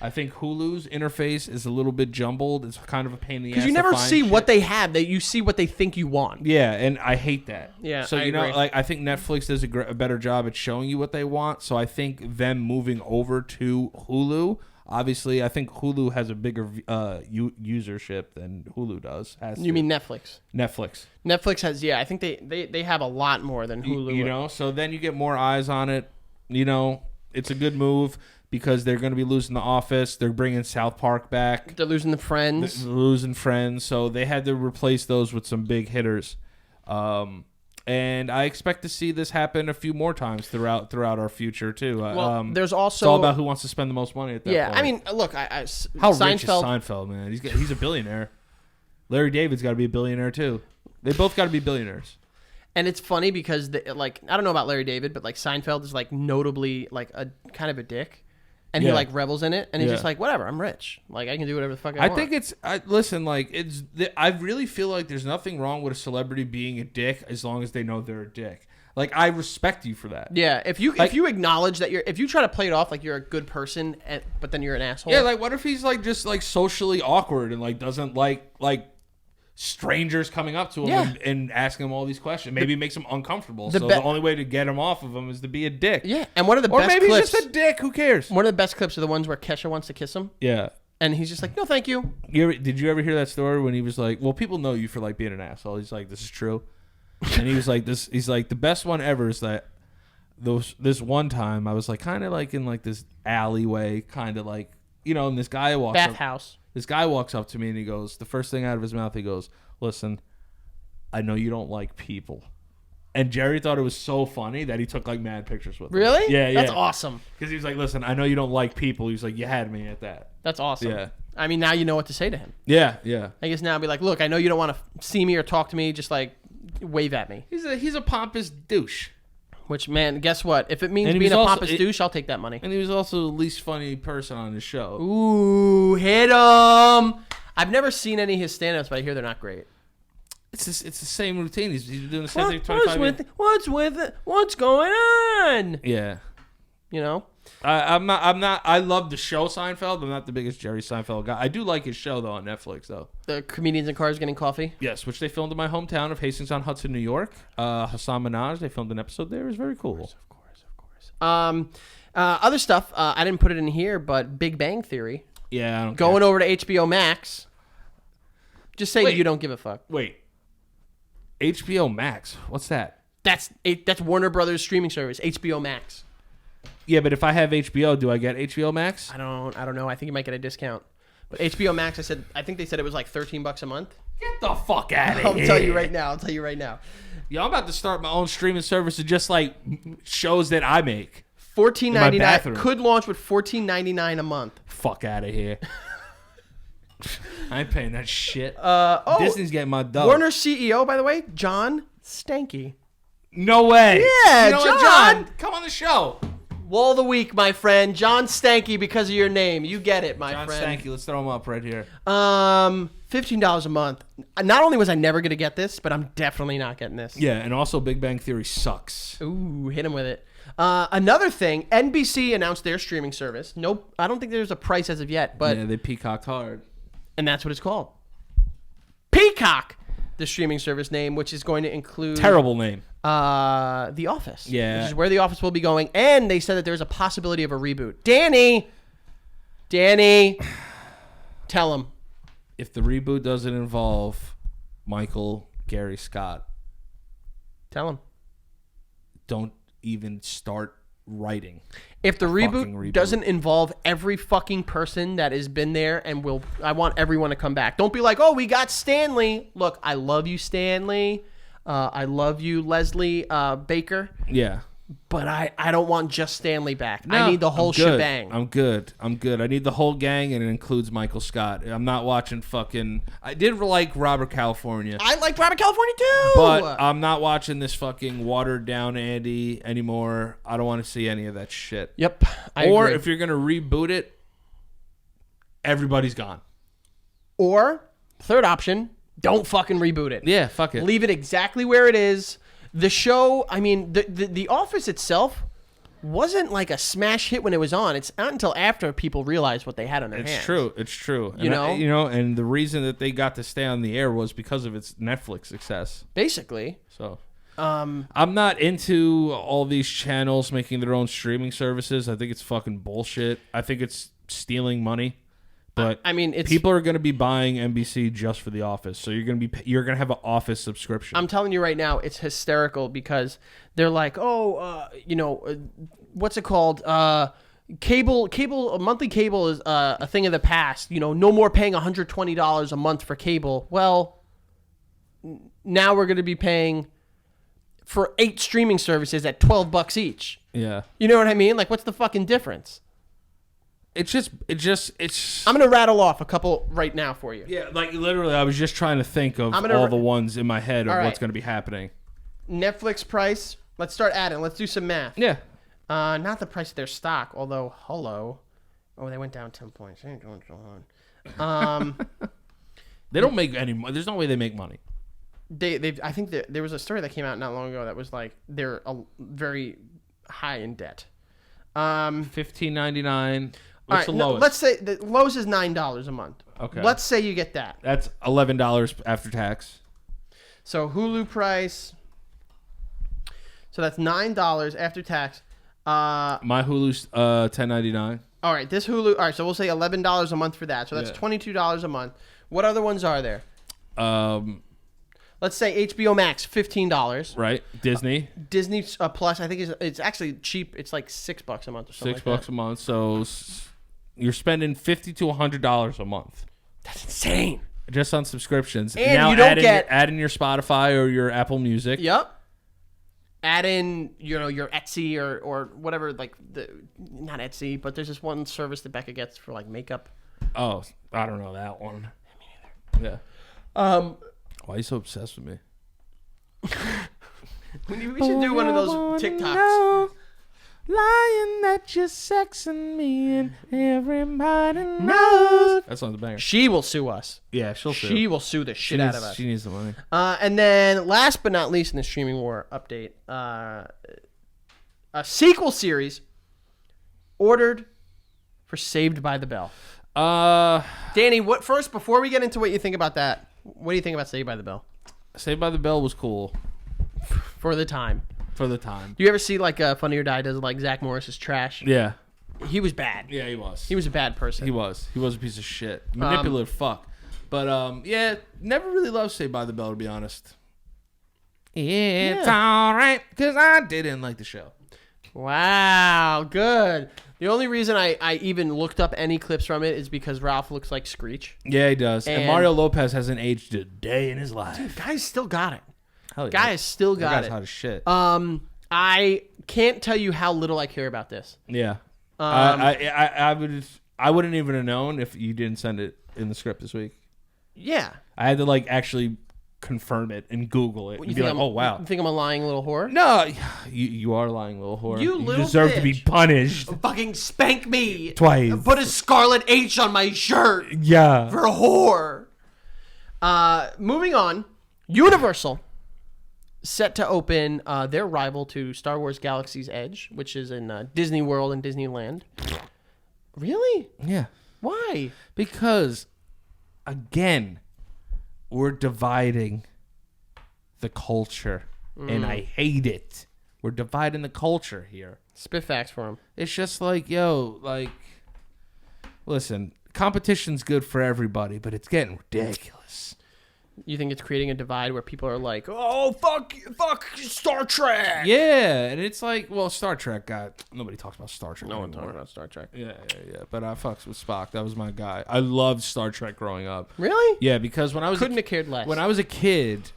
I think Hulu's interface is a little bit jumbled. It's kind of a pain in the ass. Because you never see shit. what they have. That you see what they think you want. Yeah, and I hate that. Yeah, so I know, agree. like I think Netflix does a better job at showing you what they want. So I think them moving over to Hulu. Obviously, I think Hulu has a bigger usership than Hulu does. You mean Netflix? Netflix has, yeah. I think they have a lot more than Hulu. You know, so then you get more eyes on it. You know, it's a good move. Because they're going to be losing The Office. They're bringing South Park back. They're losing the Friends. They're losing Friends. So they had to replace those with some big hitters. And I expect to see this happen a few more times throughout our future, too. Well, there's also... It's all about who wants to spend the most money at that point. Yeah, I mean, look, How Seinfeld, rich is Seinfeld, man? He's a billionaire. Larry David's got to be a billionaire, too. They both got to be billionaires. And it's funny because, I don't know about Larry David, but, like, Seinfeld is, like, notably, like, a kind of a dick. And he like revels in it, and he's just like, whatever, I'm rich. Like I can do whatever the fuck I want. I think it's listen, like I really feel like there's nothing wrong with a celebrity being a dick as long as they know they're a dick. Like I respect you for that. Yeah, if you acknowledge that if you try to play it off like you're a good person, but then you're an asshole. Yeah, like what if he's like just like socially awkward and like doesn't like strangers coming up to him and asking him all these questions. Maybe it makes him uncomfortable. The only way to get him off of him is to be a dick. Yeah, and one of the best clips... Or maybe he's just a dick. Who cares? One of the best clips are the ones where Kesha wants to kiss him. Yeah. And he's just like, no, thank you. Did you ever hear that story when he was like, well, people know you for like being an asshole. He's like, this is true. And he was like, he's like, the best one ever is that this one time I was like kind of like in like this alleyway, kind of like, you know, and this guy walks bathhouse. This guy walks up to me and he goes, the first thing out of his mouth, he goes, listen, I know you don't like people. And Jerry thought it was so funny that he took like mad pictures with him. Really? Yeah. That's awesome. Because he was like, listen, I know you don't like people. He was like, you had me at that. That's awesome. Yeah. I mean, now you know what to say to him. Yeah. I guess now I'll be like, look, I know you don't want to see me or talk to me. Just like wave at me. He's a pompous douche. Which, man, guess what? If it means being a pompous douche, I'll take that money. And he was also the least funny person on the show. Ooh, hit him. I've never seen any of his stand-ups, but I hear they're not great. It's the same routine. He's doing the same thing 25 years. What's with it? What's going on? Yeah. You know? I'm not. I love the show Seinfeld. I'm not the biggest Jerry Seinfeld guy. I do like his show, though, on Netflix, though. The Comedians in Cars Getting Coffee? Yes, which they filmed in my hometown of Hastings-on-Hudson, New York. Hassan Minaj, they filmed an episode there. It was very cool. Of course. Other stuff, I didn't put it in here, but Big Bang Theory. Yeah, I don't Going care. over to HBO Max. Just say you don't give a fuck. Wait. HBO Max? What's that? That's Warner Brothers streaming service, HBO Max. Yeah, but if I have HBO, do I get HBO Max? I don't know. I think you might get a discount. But HBO Max, I think they said it was like $13 a month. Get the fuck out of here. I'll tell you right now. Yo, I'm about to start my own streaming service of just like shows that I make. $14.99 could launch with $14.99 a month. Fuck out of here. I ain't paying that shit. Disney's getting my dough. Warner CEO, by the way, John Stanky. No way. Yeah, you know what, John, come on the show. Wall of the week, my friend. John Stanky, because of your name. You get it, my John friend. Stanky, let's throw him up right here. $15 a month. Not only was I never going to get this, but I'm definitely not getting this. Yeah, and also Big Bang Theory sucks. Ooh, hit him with it. Another thing, NBC announced their streaming service. Nope, I don't think there's a price as of yet, but yeah, they peacocked hard. And that's what it's called. Peacock, the streaming service name, which is going to include terrible name. The Office. Yeah. Which is where The Office will be going. And they said that there's a possibility of a reboot. Danny, tell him. If the reboot doesn't involve Michael Gary Scott, tell him. Don't even start writing. If the reboot doesn't involve every fucking person that has been there and I want everyone to come back. Don't be like, oh, we got Stanley. Look, I love you, Stanley. I love you, Leslie Baker. Yeah. But I don't want just Stanley back. No, I need the whole shebang. I'm good. I need the whole gang, and it includes Michael Scott. I'm not watching fucking... I did like Robert California. I like Robert California too! But I'm not watching this fucking watered-down Andy anymore. I don't want to see any of that shit. Yep, I agree. If you're going to reboot it, everybody's gone. Or, third option, don't fucking reboot it. Yeah, fuck it. Leave it exactly where it is. The show, I mean, the Office itself wasn't like a smash hit when it was on. It's not until after people realized what they had on their hands. It's true. You know? And the reason that they got to stay on the air was because of its Netflix success. Basically. So, I'm not into all these channels making their own streaming services. I think it's fucking bullshit. I think it's stealing money. But I mean, people are going to be buying NBC just for The Office, so you're going to have an Office subscription. I'm telling you right now, it's hysterical because they're like, what's it called? Monthly cable is a thing of the past. No more paying $120 a month for cable. Well, now we're going to be paying for 8 streaming services at $12 each. Yeah, you know what I mean? Like, what's the fucking difference? It's I'm gonna rattle off a couple right now for you. Yeah, like literally, I was just trying to think of all the ones in my head of what's gonna be happening. Netflix price. Let's start adding. Let's do some math. Yeah. Not the price of their stock, although hello. Oh, they went down 10 points. They ain't doing so hard. They don't make any money. There's no way they make money. I think there was a story that came out not long ago that was like they're very high in debt. $15.99. What's the lowest? Let's say the lowest is $9 a month. Okay. Let's say you get that. That's $11 after tax. So Hulu price. So that's $9 after tax. My Hulu's $10.99. All right, this Hulu. All right, so we'll say $11 a month for that. So that's $22 a month. What other ones are there? Let's say HBO Max, $15. Right. Disney Plus, I think it's actually cheap. It's like $6 a month or something. $6 a month. So you're spending $50 to $100 a month. That's insane. Just on subscriptions. And now you don't add in your Spotify or your Apple Music. Yep. Add in your Etsy or whatever, like not Etsy, but there's this one service that Becca gets for like makeup. Oh, I don't know that one. Me neither. Yeah. Why are you so obsessed with me? We should do one of those TikToks. Lying that you're sexing me and everybody knows. That song's a banger. She will sue us. Yeah, she'll sue. She will sue the shit out of us. She needs the money. And then last but not least in the streaming war update, a sequel series ordered for Saved by the Bell. Danny, before we get into what you think about that, what do you think about Saved by the Bell? Saved by the Bell was cool. For the time. For the time. Do you ever see like Funny or Die does like Zach Morris's trash? Yeah. He was bad. Yeah, he was. He was a bad person. He was a piece of shit. Manipulative fuck. But yeah, never really loved Saved by the Bell, to be honest. It's all right, because I didn't like the show. Wow, good. The only reason I even looked up any clips from it is because Ralph looks like Screech. Yeah, he does. And Mario Lopez hasn't aged a day in his life. Dude, guy's still got it. Hell yeah. Guy has still got guy's it. hot as shit. I can't tell you how little I care about this. Yeah. I wouldn't even have known if you didn't send it in the script this week. Yeah. I had to like actually confirm it and Google it and be like, oh wow. You think I'm a lying little whore? No, you are a lying little whore. You little deserve bitch. to be punished. Fucking spank me Twice. Put a scarlet H on my shirt. Yeah. For a whore. Moving on. Universal set to open their rival to Star Wars Galaxy's Edge, which is in Disney World and Disneyland. Really? Yeah. Why? Because, again, we're dividing the culture, and I hate it. We're dividing the culture here. Spit facts for him. It's just like, yo, like, listen, competition's good for everybody, but it's getting ridiculous. You think it's creating a divide where people are like, oh, fuck Star Trek. Yeah, and it's like, well, Star Trek nobody talks about Star Trek No one anymore. talks about Star Trek. Yeah. But I fucks with Spock. That was my guy. I loved Star Trek growing up. Really? Yeah, because when I was Couldn't have cared less. When I was a kid,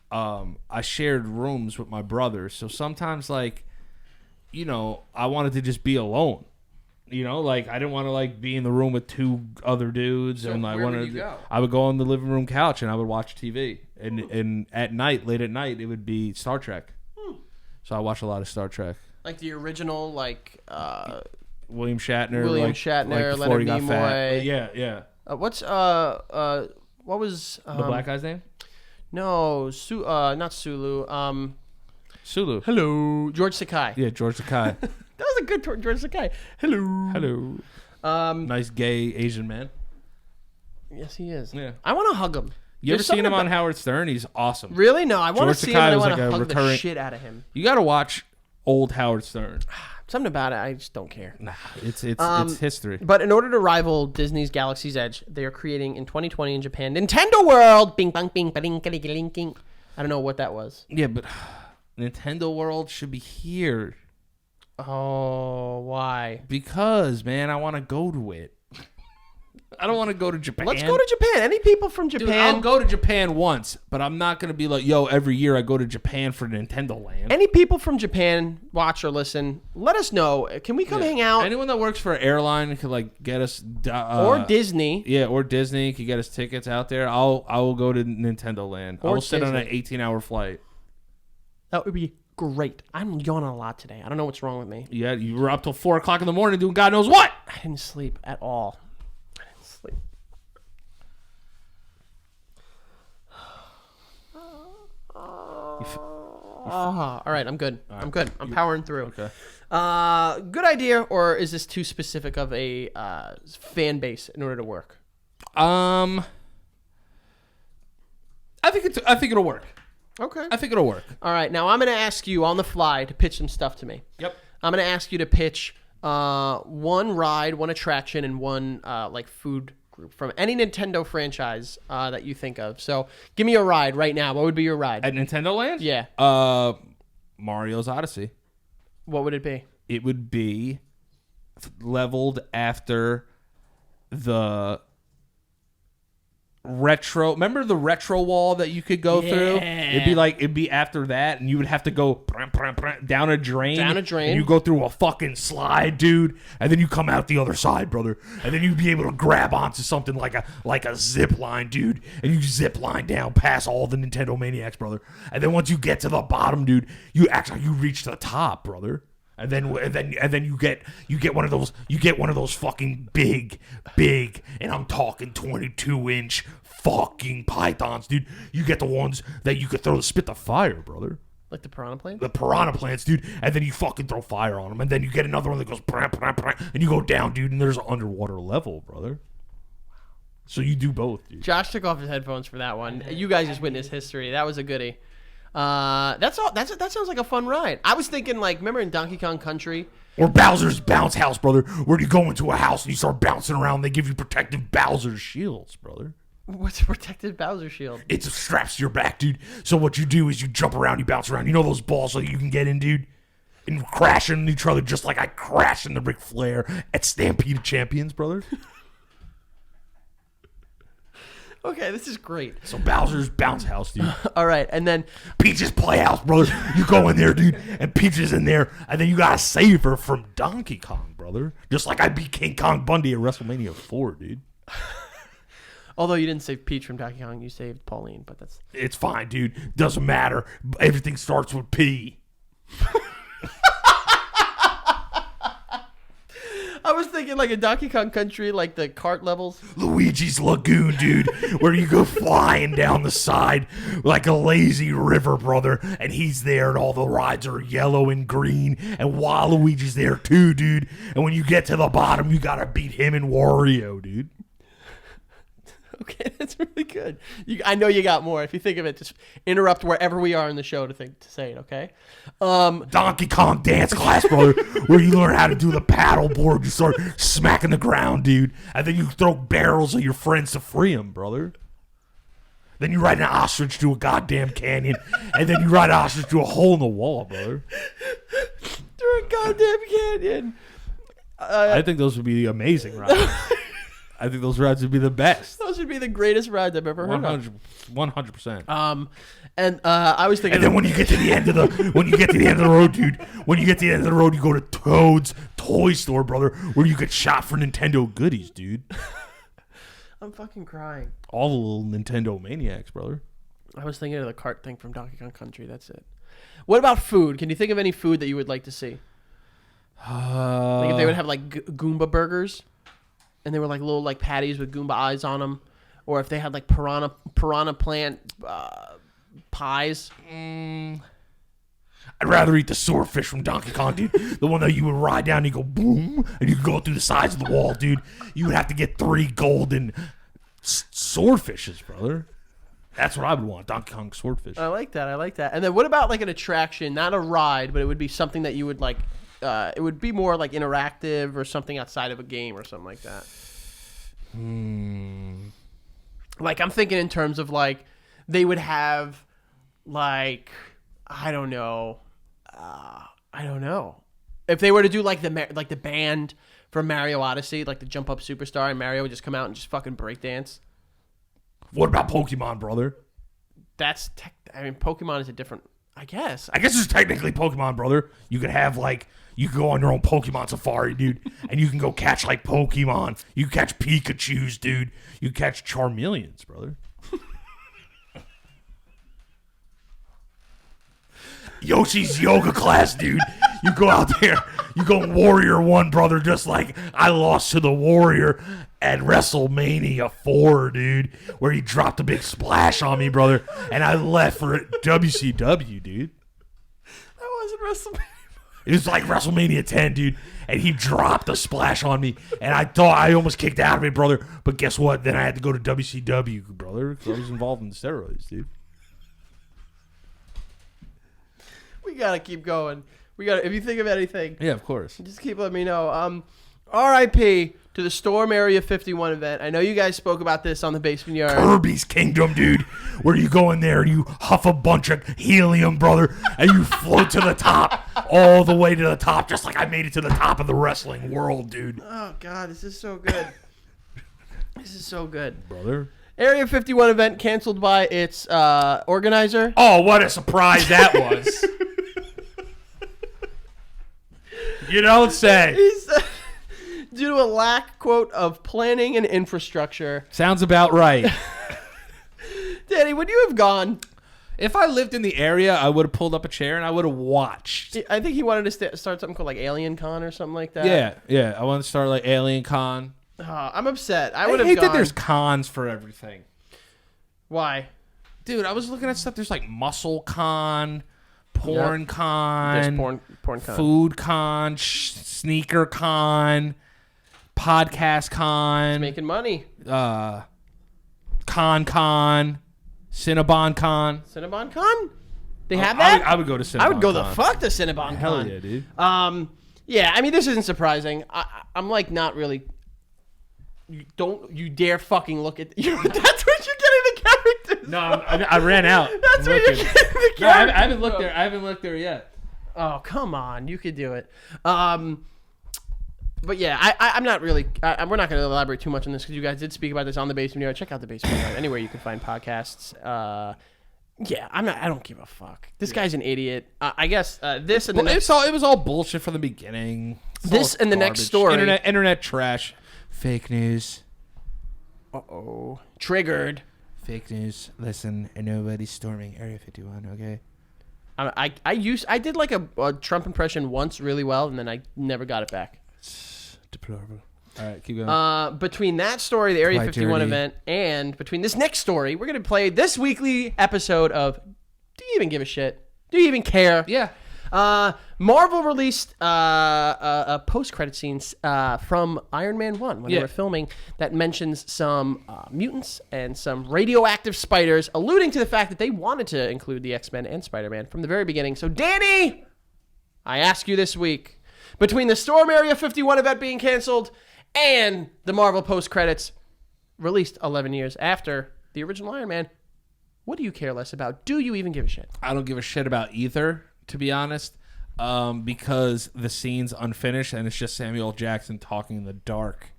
I shared rooms with my brother. So sometimes, like, you know, I wanted to just be alone. You know, like I didn't want to like be in the room with two other dudes, and I wanted. Would you go? I would go on the living room couch and I would watch TV, and at night, late at night, it would be Star Trek. So I watched a lot of Star Trek. Like the original, like William Shatner, Leonard before he got Nimoy. fat. Yeah. What was The black guy's name? No, not Sulu. Sulu. Hello, George Takei. Yeah, George Takei. That was a good George Takei. Hello. Nice gay Asian man. Yes, he is. Yeah. I want to hug him. You ever seen him on Howard Stern? He's awesome. Really? No, I want to George see him. And Takei I was want to like a hug the recurring- shit out of him. You got to watch old Howard Stern. Something about it, I just don't care. Nah, it's history. But in order to rival Disney's Galaxy's Edge, they are creating in 2020 in Japan Nintendo World. Bing bang bing bing bing bing bing. I don't know what that was. Yeah, but Nintendo World should be here. Oh, why? Because, man, I want to go to it. I don't want to go to Japan. Let's go to Japan. Any people from Japan? Dude, I'll go to Japan once, but I'm not going to be like, yo, every year I go to Japan for Nintendo Land. Any people from Japan watch or listen, let us know. Can we come hang out? Anyone that works for an airline could, like, get us... or Disney. Yeah, or Disney could get us tickets out there. I will go to Nintendo Land. I will sit on an 18-hour flight. That would be great. I'm yawning a lot today. I don't know what's wrong with me. Yeah, you were up till 4 o'clock in the morning doing God knows what. I didn't sleep at all. All right, I'm good. I'm good. I'm powering through. Okay. Good idea, or is this too specific of a fan base in order to work? I think it'll work. Okay. I think it'll work. All right. Now I'm going to ask you on the fly to pitch some stuff to me. Yep. I'm going to ask you to pitch one ride, one attraction, and one like food group from any Nintendo franchise that you think of. So give me a ride right now. What would be your ride? At Nintendo Land? Yeah. Mario's Odyssey. What would it be? It would be leveled after the retro. Remember the retro wall that you could go through? It'd be after that, and you would have to go down a drain. And you go through a fucking slide, dude, and then you come out the other side, brother, and then you'd be able to grab onto something like a zip line, dude, and you zip line down past all the Nintendo maniacs, brother, and then once you get to the bottom, dude, you reach the top, brother. And then you get one of those fucking big, and I'm talking 22-inch fucking pythons, dude. You get the ones that you could spit the fire, brother. Like the piranha plant? The piranha plants, dude. And then you fucking throw fire on them, and then you get another one that goes and you go down, dude. And there's an underwater level, brother. So you do both, dude. Josh took off his headphones for that one. You guys just witnessed history. That was a goodie. That sounds like a fun ride. I was thinking, like, remember in Donkey Kong Country? Or Bowser's Bounce House, brother, where you go into a house and you start bouncing around. They give you protective Bowser shields, brother. What's a protective Bowser shield? It straps to your back, dude. So what you do is you jump around, you bounce around. You know those balls that you can get in, dude? and crash into each other just like I crashed into Ric Flair at Stampede of Champions, brother. Okay, this is great. So Bowser's bounce house, dude. All right, and then Peach's playhouse, brother. You go in there, dude, and Peach is in there, and then you gotta save her from Donkey Kong, brother. Just like I beat King Kong Bundy at WrestleMania 4, dude. Although you didn't save Peach from Donkey Kong, you saved Pauline, but that's... It's fine, dude. Doesn't matter. Everything starts with P. I was thinking like a Donkey Kong Country, like the kart levels. Luigi's Lagoon, dude, where you go flying down the side like a lazy river, brother, and he's there and all the rides are yellow and green, and Waluigi's there too, dude, and when you get to the bottom, you gotta beat him and Wario, dude. Okay, that's really good. I know you got more. If you think of it, just interrupt wherever we are in the show to say it, okay? Donkey Kong dance class, brother, where you learn how to do the paddle board. You start smacking the ground, dude, and then you throw barrels at your friends to free them, brother. Then you ride an ostrich to a goddamn canyon, and then you ride an ostrich to a hole in the wall, brother. Through a goddamn canyon. I think those would be amazing rides. I think those rides would be the best. Those would be the greatest rides I've ever heard of. 100%. And I was thinking. And then when you get to the end of the road, dude, when you get to the end of the road, you go to Toad's toy store, brother, where you get shot for Nintendo goodies, dude. I'm fucking crying. All the little Nintendo maniacs, brother. I was thinking of the cart thing from Donkey Kong Country. That's it. What about food? Can you think of any food that you would like to see? Like if they would have like Goomba burgers. And they were like little like patties with Goomba eyes on them, or if they had like piranha plant pies. I'd rather eat the swordfish from Donkey Kong, dude. The one that you would ride down and you go boom, and you go through the sides of the wall, dude. You would have to get 3 golden swordfishes, brother. That's what I would want, Donkey Kong swordfish. I like that. And then what about like an attraction, not a ride, but it would be something that you would like. It would be more like interactive or something outside of a game or something like that. Like I'm thinking in terms of like they would have like I don't know if they were to do like the band from Mario Odyssey, like the Jump Up Superstar, and Mario would just come out and just fucking breakdance. What about Pokemon, brother? Pokemon is a different. I guess it's technically Pokemon, brother. You could have like. You can go on your own Pokemon safari, dude, and you can go catch, like, Pokemon. You catch Pikachus, dude. You catch Charmeleons, brother. Yoshi's yoga class, dude. You go out there. You go Warrior 1, brother, just like I lost to the Warrior at WrestleMania 4, dude, where he dropped a big splash on me, brother, and I left for WCW, dude. That wasn't WrestleMania. It was like WrestleMania 10, dude, and he dropped a splash on me, and I thought I almost kicked out of it, brother. But guess what? Then I had to go to WCW, brother, because I was involved in the steroids, dude. We gotta keep going. If you think of anything, yeah, of course, just keep letting me know. R.I.P. to the Storm Area 51 event. I know you guys spoke about this on the Basement Yard. Kirby's Kingdom, dude, where you go in there and you huff a bunch of helium, brother, and you float to the top, all the way to the top, just like I made it to the top of the wrestling world, dude. Oh, God, this is so good. This is so good. Brother. Area 51 event canceled by its organizer. Oh, what a surprise that was. You don't say. Due to a lack, quote, of planning and infrastructure. Sounds about right. Danny, would you have gone? If I lived in the area, I would have pulled up a chair and I would have watched. I think he wanted to start something called like Alien Con or something like that. Yeah. I want to start like Alien Con. I'm upset. I hate that there's cons for everything. Why? Dude, I was looking at stuff. There's like Muscle Con, Porn Con, there's porn con, Food Con, Sneaker Con, Podcast Con. It's making money. Con, Cinnabon Con. Cinnabon Con? They have that? I would go to Cinnabon. I would go the fuck to Cinnabon Con. Hell yeah, dude. Yeah, I mean, this isn't surprising. I'm like not really. Don't you dare fucking look at. That's what you're getting the characters. No, I ran out. That's what you're getting the characters. I haven't looked there. I haven't looked there yet. Oh, come on. You could do it. But yeah, I'm not really. We're not going to elaborate too much on this because you guys did speak about this on the Basement Yard. Check out the Basement Yard anywhere you can find podcasts. Yeah, I'm not. I don't give a fuck. This guy's an idiot. I guess this and the next. It was all bullshit from the beginning. This and the next story. Internet trash. Fake news. Uh-oh. Triggered. Fake news. Listen, nobody's storming Area 51. Okay. I did like a Trump impression once really well, and then I never got it back. It's deplorable. All right, keep going. Between that story, the Area 51 event, and between this next story, we're going to play this weekly episode of Do You Even Give a Shit? Do You Even Care? Yeah. Marvel released a post-credit scenes from Iron Man 1 when they were filming that mentions some mutants and some radioactive spiders, alluding to the fact that they wanted to include the X-Men and Spider-Man from the very beginning. So, Danny, I ask you this week, between the Storm Area 51 event being canceled and the Marvel post-credits released 11 years after the original Iron Man, what do you care less about? Do you even give a shit? I don't give a shit about either, to be honest, because the scene's unfinished and it's just Samuel Jackson talking in the dark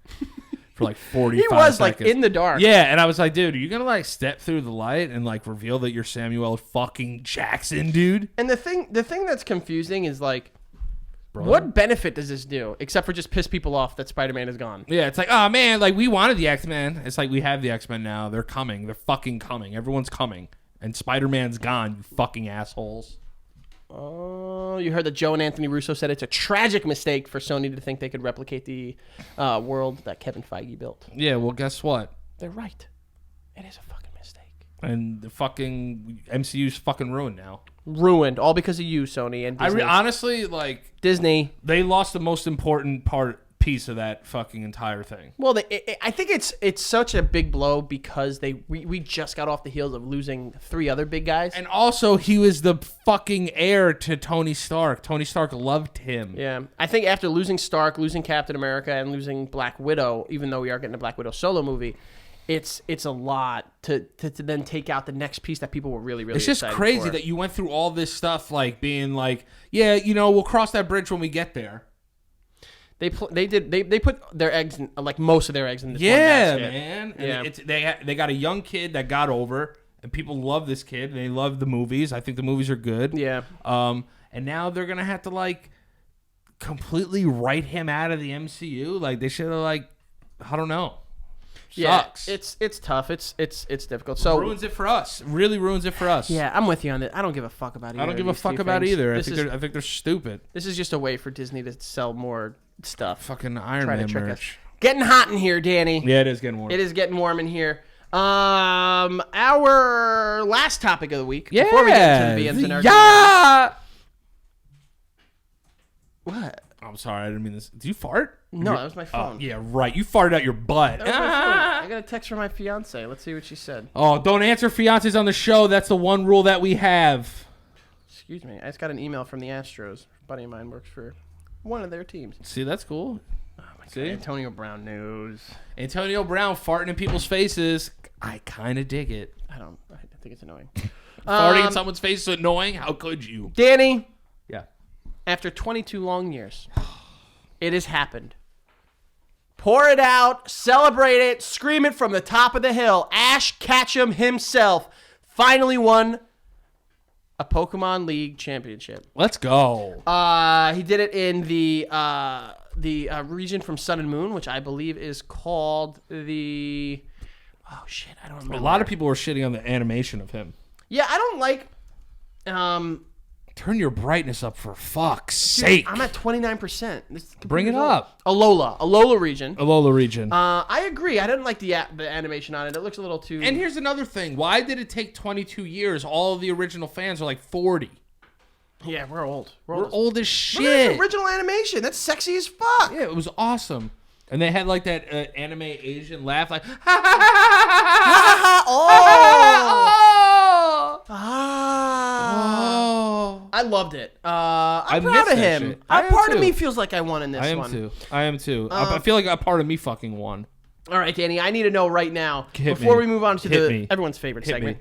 for like 45 seconds. He was like in the dark. Yeah, and I was like, dude, are you going to like step through the light and like reveal that you're Samuel fucking Jackson, dude? And the thing that's confusing is like, what benefit does this do except for just piss people off that Spider-Man is gone? Yeah, it's like, oh man, like we wanted the X-Men. It's like we have the X-Men now. They're coming. They're fucking coming. Everyone's coming. And Spider-Man's gone, you fucking assholes. Oh, you heard that Joe and Anthony Russo said it's a tragic mistake for Sony to think they could replicate the world that Kevin Feige built. Yeah, well, guess what? They're right. It is a fucking mistake. And the fucking MCU's fucking ruined now. Ruined, all because of you, Sony and Disney. Honestly, like Disney, they lost the most important piece of that fucking entire thing. Well, I think it's such a big blow because we just got off the heels of losing 3 other big guys, and also he was the fucking heir to Tony Stark. Tony Stark loved him. Yeah, I think after losing Stark, losing Captain America, and losing Black Widow, even though we are getting a Black Widow solo movie. It's a lot to then take out the next piece that people were really It's just crazy that you went through all this stuff, like being like, yeah, you know, we'll cross that bridge when we get there. They put their eggs in, like most of their eggs in this one basket. Man. And they got a young kid that got over, and people love this kid. And they love the movies. I think the movies are good. Yeah. And now they're gonna have to like completely write him out of the MCU. Like they should have like, I don't know. Sucks. Yeah, it's tough. It's difficult. So ruins it for us. Really ruins it for us. Yeah, I'm with you on that. I don't give a fuck about either. I don't give a fuck about either. I think they're stupid. This is just a way for Disney to sell more stuff. Fucking Iron Man merch. Us. Getting hot in here, Danny. Yeah, it is getting warm. It is getting warm in here. Our last topic of the week. Yeah. Before we get into the VMs and our What? I'm sorry, I didn't mean this. Did you fart? No, that was my phone. Oh, yeah, right. You farted out your butt. I got a text from my fiance. Let's see what she said. Oh, don't answer fiancés on the show. That's the one rule that we have. Excuse me. I just got an email from the Astros. A buddy of mine works for one of their teams. See, that's cool. Oh my God. Antonio Brown news. Antonio Brown farting in people's faces. I kind of dig it. I think it's annoying. Farting in someone's face is annoying? How could you? Danny. Yeah. After 22 long years, it has happened. Pour it out, celebrate it, scream it from the top of the hill. Ash Ketchum himself finally won a Pokemon League championship. Let's go. He did it in the region from Sun and Moon, which I believe is called the... Oh, shit, I don't remember. A lot of people were shitting on the animation of him. Yeah, I don't like... Turn your brightness up for fuck's sake. I'm at 29%. Bring it up. Alola region. I agree. I didn't like the animation on it. It looks a little too... And here's another thing. Why did it take 22 years? All of the original fans are like 40. Yeah, we're old. We're old as shit. Look at the original animation. That's sexy as fuck. Yeah, it was awesome. And they had like that anime Asian laugh, like, oh. I loved it. I'm proud of him. Part of me feels like I won in this one. I am too. I feel like a part of me fucking won. All right, Danny, I need to know right now, before we move on to everyone's favorite segment.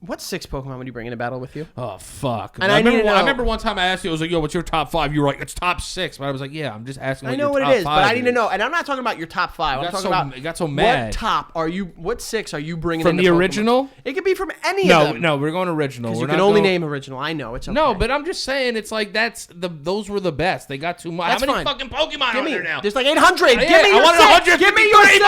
What 6 Pokemon would you bring in a battle with you? Oh, fuck. And I I remember one time I asked you, I was like, yo, what's your top 5? You were like, it's top 6. But I was like, yeah, I'm just asking. I know what it is, but I need to know. And I'm not talking about your top 5. I'm talking about. You got so mad. What 6 are you bringing from in the Pokemon? original? It could be from any of them. No, we're going original. Because you can only name original. I know it's okay. No, but I'm just saying it's like those were the best. They got too much. How many fucking Pokemon are there now? There's like 800. Yeah, Give me your 6. Give me your 6.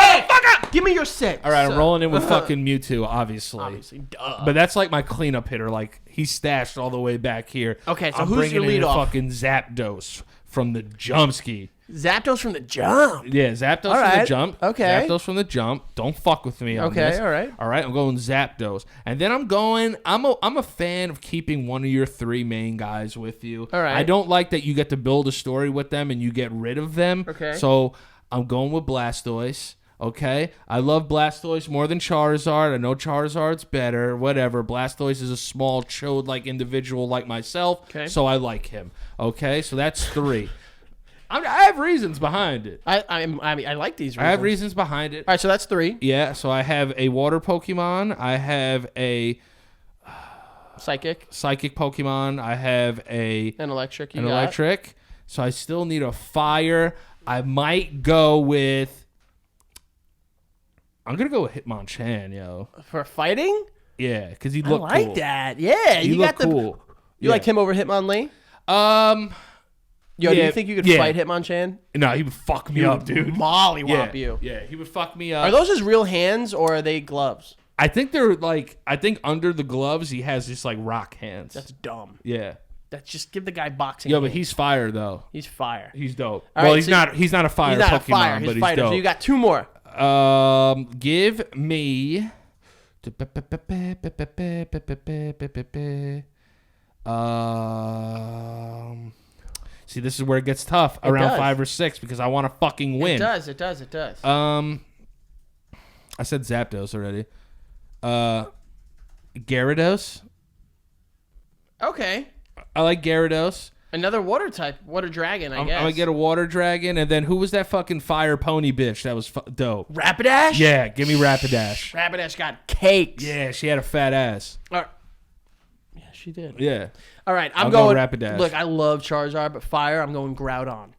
Give me your 6. All right, I'm rolling in with fucking Mewtwo, obviously. Obviously, duh. But that's like my cleanup hitter. Like he's stashed all the way back here. Okay, so I'm who's your lead off? Fucking Zapdos from the Jumpski. Zapdos from the jump. Yeah, Zapdos from the jump. Okay. Zapdos from the jump. Don't fuck with me on this. Okay, all right. All right, I'm going Zapdos. And then I'm a fan of keeping one of your 3 main guys with you. All right. I don't like that you get to build a story with them and you get rid of them. Okay. So I'm going with Blastoise. Okay, I love Blastoise more than Charizard. I know Charizard's better. Whatever. Blastoise is a small, chode-like individual like myself, so I like him. Okay, so that's 3. I have reasons behind it. I like these reasons. I have reasons behind it. All right, so that's 3. Yeah, so I have a water Pokemon. I have a psychic Pokemon. I have an electric. Electric. So I still need a fire. I might go with. I'm gonna go with Hitmonchan, yo. For fighting? Yeah, because he looked cool. I like that. Yeah, you got cool. You like him over Hitmonlee? Yo, do you think you could fight Hitmonchan? No, he would fuck me up, dude. Mollywop you. Yeah, he would fuck me up. Are those his real hands or are they gloves? I think they're like. I think under the gloves he has just like rock hands. That's dumb. Yeah. That's just give the guy boxing. Yo, but he's fire though. He's fire. He's dope. All well, right, he's not. He's not a fire Pokemon, but he's fighter. dope. So you got 2 more. Give me. See, this is where it gets tough around 5 or 6 because I want to fucking win. It does. I said Zapdos already. Gyarados. Okay. I like Gyarados. Another water type, water dragon, I guess. I'm gonna get a water dragon, and then who was that fucking fire pony bitch? That was dope. Rapidash? Yeah, give me Rapidash. Rapidash got cakes. Yeah, she had a fat ass. Yeah, she did. Yeah. All right, I'm going Rapidash. Look, I love Charizard, but fire, I'm going Groudon.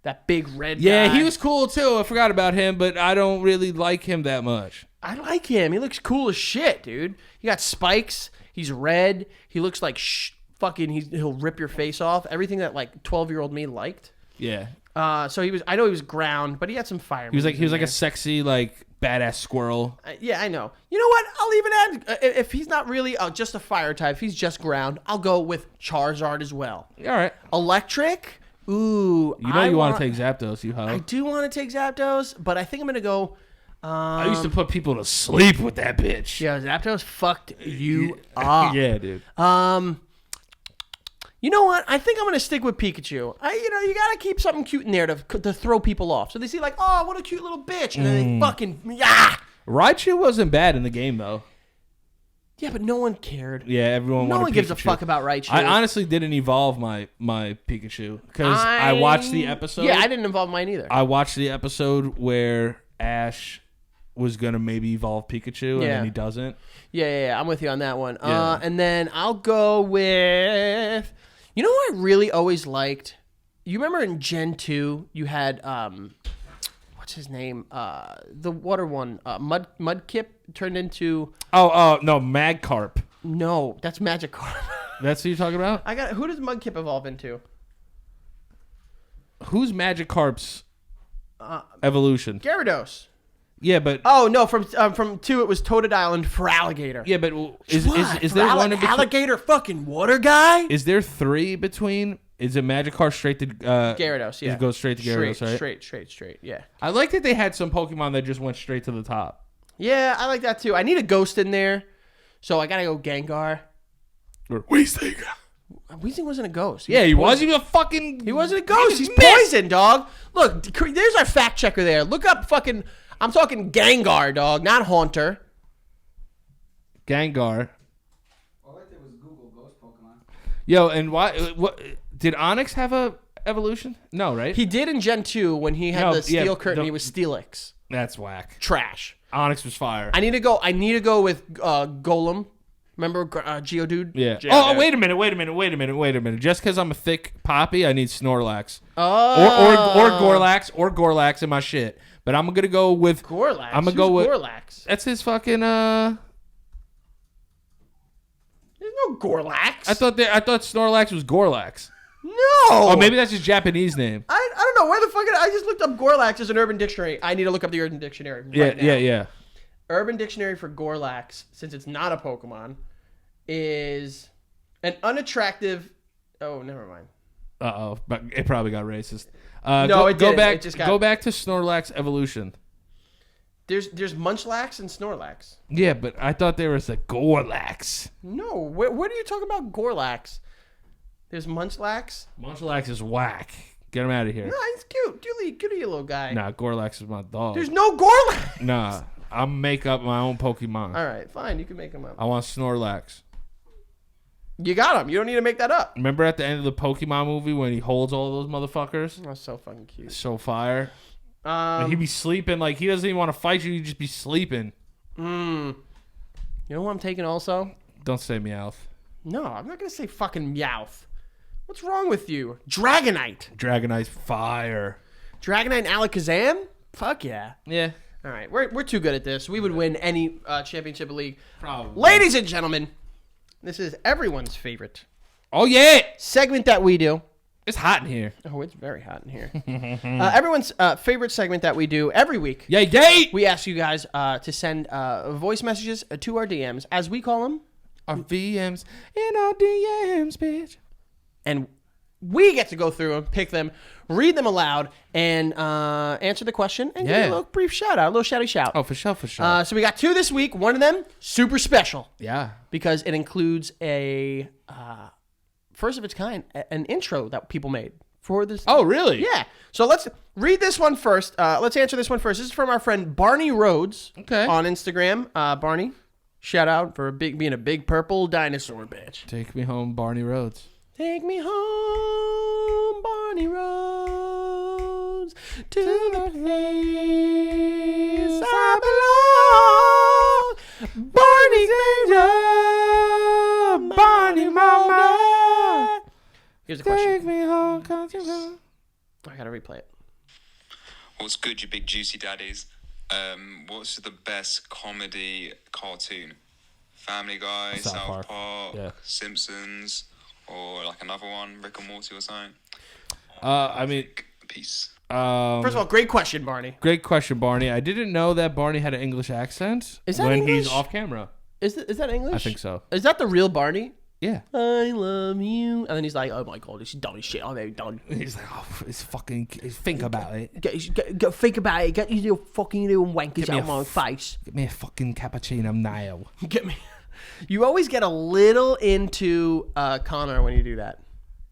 That big red guy. Yeah, he was cool too. I forgot about him, but I don't really like him that much. I like him. He looks cool as shit, dude. He got spikes. He's red. He looks like he'll rip your face off. Everything that like 12-year-old me liked. Yeah. So he was. I know he was ground, but he had some fire. He was like a sexy like badass squirrel. Yeah, I know. You know what? I'll even add if he's not really just a fire type. If he's just ground, I'll go with Charizard as well. All right. Electric. Ooh. You want to take Zapdos, you hoe. I do want to take Zapdos, but I think I'm gonna go. I used to put people to sleep with that bitch. Yeah, Zapdos fucked you up. Yeah, dude. You know what? I think I'm gonna stick with Pikachu. You gotta keep something cute in there to throw people off. So they see like, oh, what a cute little bitch, and then they fucking Raichu wasn't bad in the game though. Yeah, but no one cared. Yeah, everyone. No one gives a fuck about Raichu. I honestly didn't evolve my Pikachu because I watched the episode. Yeah, I didn't evolve mine either. I watched the episode where Ash was gonna maybe evolve Pikachu and then he doesn't. Yeah, I'm with you on that one. Yeah. And then I'll go with. You know what I really always liked? You remember in Gen 2 you had what's his name? The water one, Mudkip turned into no, Magcarp. No, that's Magikarp. That's who you're talking about? Who does Mudkip evolve into? Who's Magikarp's evolution? Gyarados. Yeah, but no, from 2 it was Totodile and Feraligatr. Yeah, but is there one in between? Alligator fucking water guy? Is there 3 between? Is it Magikarp straight to Gyarados? Yeah, it goes straight to Gyarados, right? Straight. Yeah. I like that they had some Pokemon that just went straight to the top. Yeah, I like that too. I need a ghost in there, so I gotta go Gengar. Or Weezing. Weezing wasn't a ghost. He was. He wasn't a ghost. He's poison, dog. Look, there's our fact checker there. Look up fucking. I'm talking Gengar, dog, not Haunter. Gengar. All I did was Google ghost Pokemon. Yo, and what did Onix have a evolution? No, right? He did in Gen 2 when he had the Steel Curtain. He was Steelix. That's whack. Trash. Onix was fire. I need to go with Golem Remember Geodude? Yeah. Geodude. Oh, wait a minute. Just because I'm a thick poppy, I need Snorlax. Oh. Or Gorlax in my shit. But I'm gonna go with Gorlax. I'm gonna go with Gorlax. That's his fucking There's no Gorlax. I thought Snorlax was Gorlax. No. Oh, maybe that's his Japanese name. I don't know where the fuck. I just looked up Gorlax as an Urban Dictionary. I need to look up the Urban Dictionary. Right now. Yeah. Urban Dictionary for Gorlax, since it's not a Pokemon, is an unattractive. Oh, never mind. But it probably got racist. No, it didn't. Go back. It just got... Go back to Snorlax evolution. There's Munchlax and Snorlax. Yeah, but I thought there was a Gorlax. No, what are you talking about? Gorlax. There's Munchlax. Munchlax is whack. Get him out of here. No, he's cute. Good little guy. Nah, Gorlax is my dog. There's no Gorlax. Nah, I'll make up my own Pokemon. All right, fine. You can make him up. I want Snorlax. You got him. You don't need to make that up. Remember at the end of the Pokemon movie when he holds all those motherfuckers? That's so fucking cute. So fire. And he'd be sleeping like he doesn't even want to fight you. He'd just be sleeping. You know who I'm taking also? Don't say Meowth. No, I'm not gonna say fucking Meowth. What's wrong with you? Dragonite. Dragonite's fire. Dragonite and Alakazam? Fuck yeah. Yeah. All right, we're too good at this. We would win any championship league. Probably. Ladies and gentlemen, this is everyone's favorite Oh, yeah. segment that we do. It's hot in here. Oh, it's very hot in here. Everyone's favorite segment that we do every week. Yay. We ask you guys to send voice messages to our DMs, as we call them. Our VMs and our DMs, bitch. And we get to go through them, pick them, read them aloud, and answer the question and give you a little brief shout out, a little shouty shout. Oh, for sure. So we got 2 this week. One of them, super special. Yeah. Because it includes a first of its kind, an intro that people made for this. Oh, really? Yeah. So let's read this one first. Let's answer this one first. This is from our friend Barney Rhodes on Instagram. Barney, shout out for being a big purple dinosaur bitch. Take me home, Barney Rhodes. Take me home, Barney Rhodes, to the place I belong. Barney Danger, Barney Mama. Here's the question. Take me home, country road. I gotta replay it. What's good, you big juicy daddies? What's the best comedy cartoon? Family Guy, South Park, Simpsons, or like another one, Rick and Morty or something? Peace. First of all, great question, Barney. Great question, Barney. I didn't know that Barney had an English accent when he's off camera. Is that English? I think so. Is that the real Barney? Yeah. I love you. And then he's like, oh my God, this is dumb as shit. I'm very done. He's like, oh, think about it. Go think about it. Get your fucking little wankers out of my face. Get me a fucking cappuccino now. Get me. You always get a little into Connor when you do that.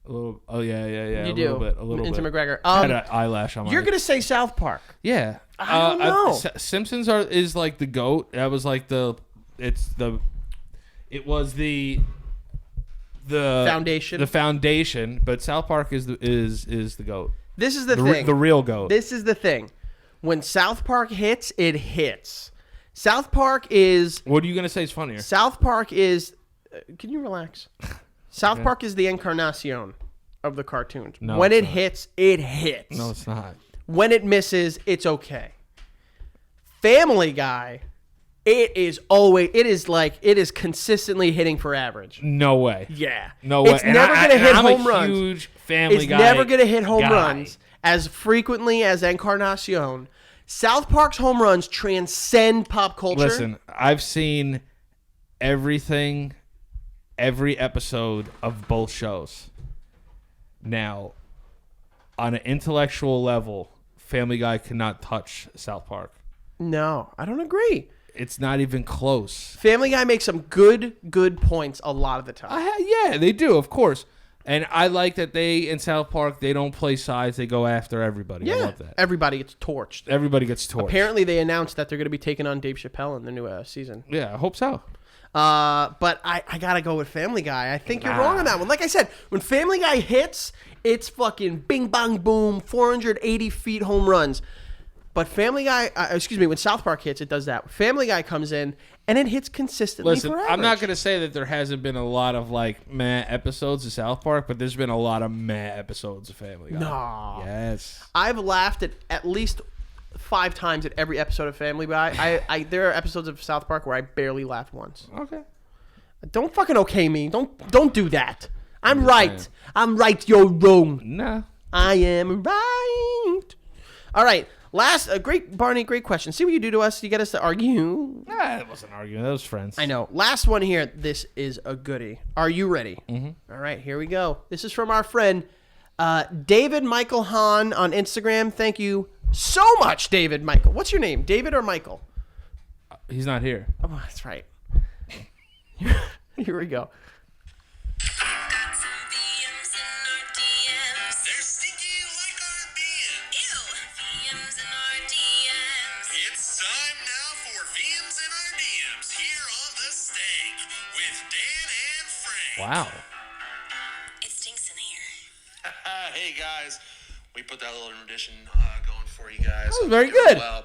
A little, yeah. You a do. Little bit, a little into bit. McGregor. I had an eyelash on my You're going to say South Park. Yeah. I don't know. Simpsons is like the GOAT. That was like it was the foundation. The foundation, but South Park is the GOAT. This is the thing. The real GOAT. This is the thing. When South Park hits, it hits. South Park is... What are you going to say is funnier? South Park is... can you relax? South Park is the encarnacion of the cartoons. No, when it hits, it hits. No, it's not. When it misses, it's okay. Family Guy, it is consistently hitting for average. No way. Yeah. No way. It's never going to hit home runs. I'm a huge Family Guy It's never going to hit home guy. runs as frequently as Encarnacion. South Park's home runs transcend pop culture. Listen, I've seen everything, every episode of both shows. Now, on an intellectual level, Family Guy cannot touch South Park. No, I don't agree. It's not even close. Family Guy makes some good points a lot of the time. Yeah, they do, of course. And I like that in South Park, they don't play sides. They go after everybody. Yeah, I love that. Everybody gets torched. Everybody gets torched. Apparently, they announced that they're going to be taking on Dave Chappelle in the new season. Yeah, I hope so. But I got to go with Family Guy. I think you're wrong on that one. Like I said, when Family Guy hits, it's fucking bing, bang, boom, 480 feet home runs. But Family Guy, when South Park hits, it does that. Family Guy comes in, and it hits consistently forever. I'm not going to say that there hasn't been a lot of, like, meh episodes of South Park, but there's been a lot of meh episodes of Family Guy. No. Yes. I've laughed at least 5 times at every episode of Family Guy. There are episodes of South Park where I barely laughed once. Okay. Don't fucking okay me. Don't do that. I'm right. Saying. I'm right. You're wrong. Nah. I am right. All right. Great question. See what you do to us. You get us to argue. Nah, it wasn't arguing. That was friends. I know. Last one here. This is a goodie. Are you ready? Mm-hmm. All right. Here we go. This is from our friend David Michael Hahn on Instagram. Thank you so much, David Michael. What's your name? David or Michael? He's not here. Oh, that's right. Here we go. It's time now for VMs in our DMs here on the Stank with Dan and Frank. Wow. It stinks in here. Hey guys, we put that little rendition going for you guys. That was very good. Well,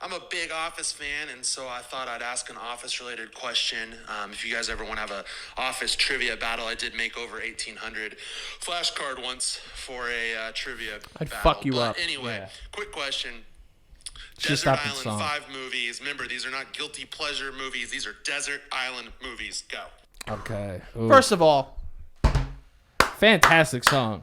I'm a big Office fan, and so I thought I'd ask an Office-related question. If you guys ever want to have a Office trivia battle, I did make over 1,800 flashcard once for a trivia I'd battle. fuck you up. Anyway, Yeah. Quick question. Just Desert stop the Island song. 5 movies. Remember, these are not guilty pleasure movies. These are Desert Island movies. Go. Okay. Ooh. First of all, fantastic song.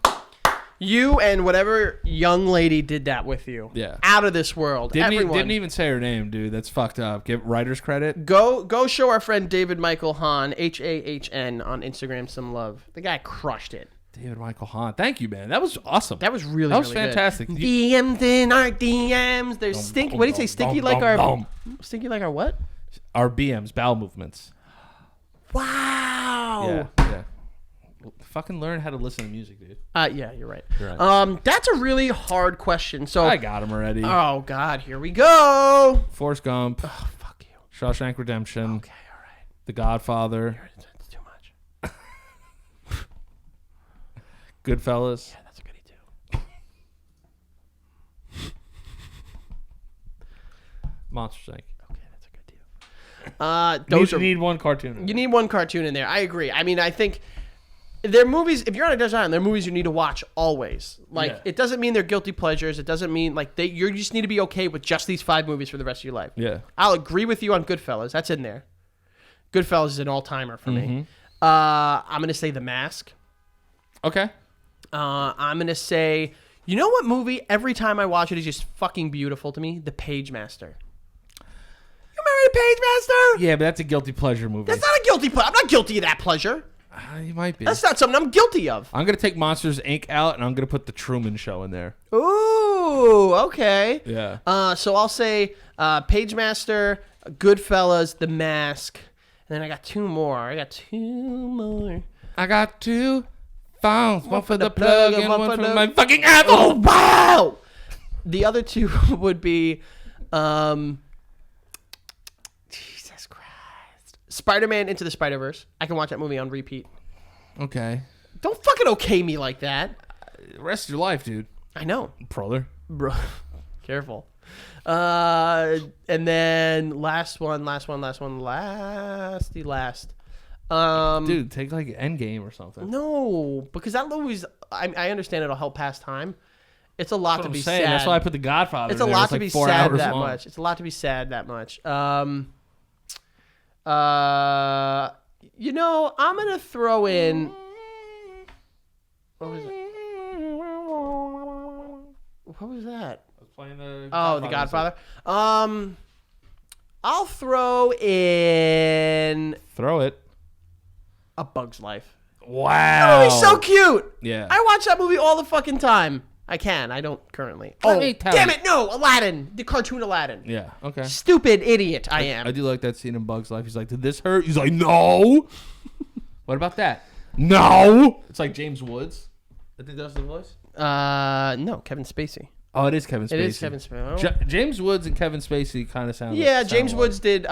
you and whatever young lady did that with you. Yeah. Out of this world. Didn't even say her name, dude. That's fucked up. Give writers credit. Go show our friend David Michael Hahn, Hahn, on Instagram some love. The guy crushed it. David Michael Hahn. Thank you, man. That was awesome. That was really, That was really fantastic. Good. DMs in our DMs. There's stinky. What do you say? Stinky like our. Stinky like our what? Our BMs, bowel movements. Wow. Yeah. Fucking learn how to listen to music, dude. Yeah, you're right. You're right. That's a really hard question. So I got him already. Oh God, here we go. Forrest Gump. Oh fuck you. Shawshank Redemption. Okay, all right. The Godfather. It's too much. Goodfellas. Yeah, that's a goodie too. Monsters Inc. Okay, that's a good deal. You need one cartoon. You need one cartoon in there. I agree. I mean, I think they're movies. If you're on a desert island, they're movies you need to watch always. Like, Yeah. It doesn't mean they're guilty pleasures. It doesn't mean like you just need to be okay with just these 5 movies for the rest of your life. Yeah. I'll agree with you on Goodfellas. That's in there. Goodfellas is an all-timer for Mm-hmm. me. I'm gonna say The Mask. Okay. I'm gonna say, you know what movie every time I watch it is just fucking beautiful to me? The Page Master. You remember The Page Master? Yeah, but that's a guilty pleasure movie. That's not a guilty pleasure. I'm not guilty of that pleasure. You might be. That's not something I'm guilty of. I'm going to take Monsters, Inc. out, and I'm going to put The Truman Show in there. Ooh, okay. Yeah. So I'll say Page Master, Goodfellas, The Mask, and then I got 2 more. I got 2 phones. One for the plug and one for my fucking Apple. Oh, wow! The other 2 would be Jesus Christ. Spider-Man Into the Spider-Verse. I can watch that movie on repeat. Okay. Don't fucking okay me like that. The rest of your life, dude. I know. Brother. Bro, careful. And then last. Dude, take like Endgame or something. No, because that movie's. I understand it'll help pass time. It's a lot to be sad. That's why I put The Godfather. It's a lot to be sad that much. It's a lot to be sad that much. You know, I'm gonna throw in. What was it? What was that? I was playing the The Godfather. I'll throw in Throw it. A Bug's Life. Wow. That movie's so cute. Yeah. I watch that movie all the fucking time. I can. I don't currently. Let me tell damn you. it! No, Aladdin, the cartoon Aladdin. Yeah. Okay. Stupid idiot I am. I do like that scene in Bug's Life. He's like, "Did this hurt?" He's like, "No." What about that? No. It's like James Woods. I think that's the voice. No, Kevin Spacey. Oh, it is Kevin Spacey. It is Kevin Spacey. James Woods and Kevin Spacey kind of sound. Yeah, James Woods did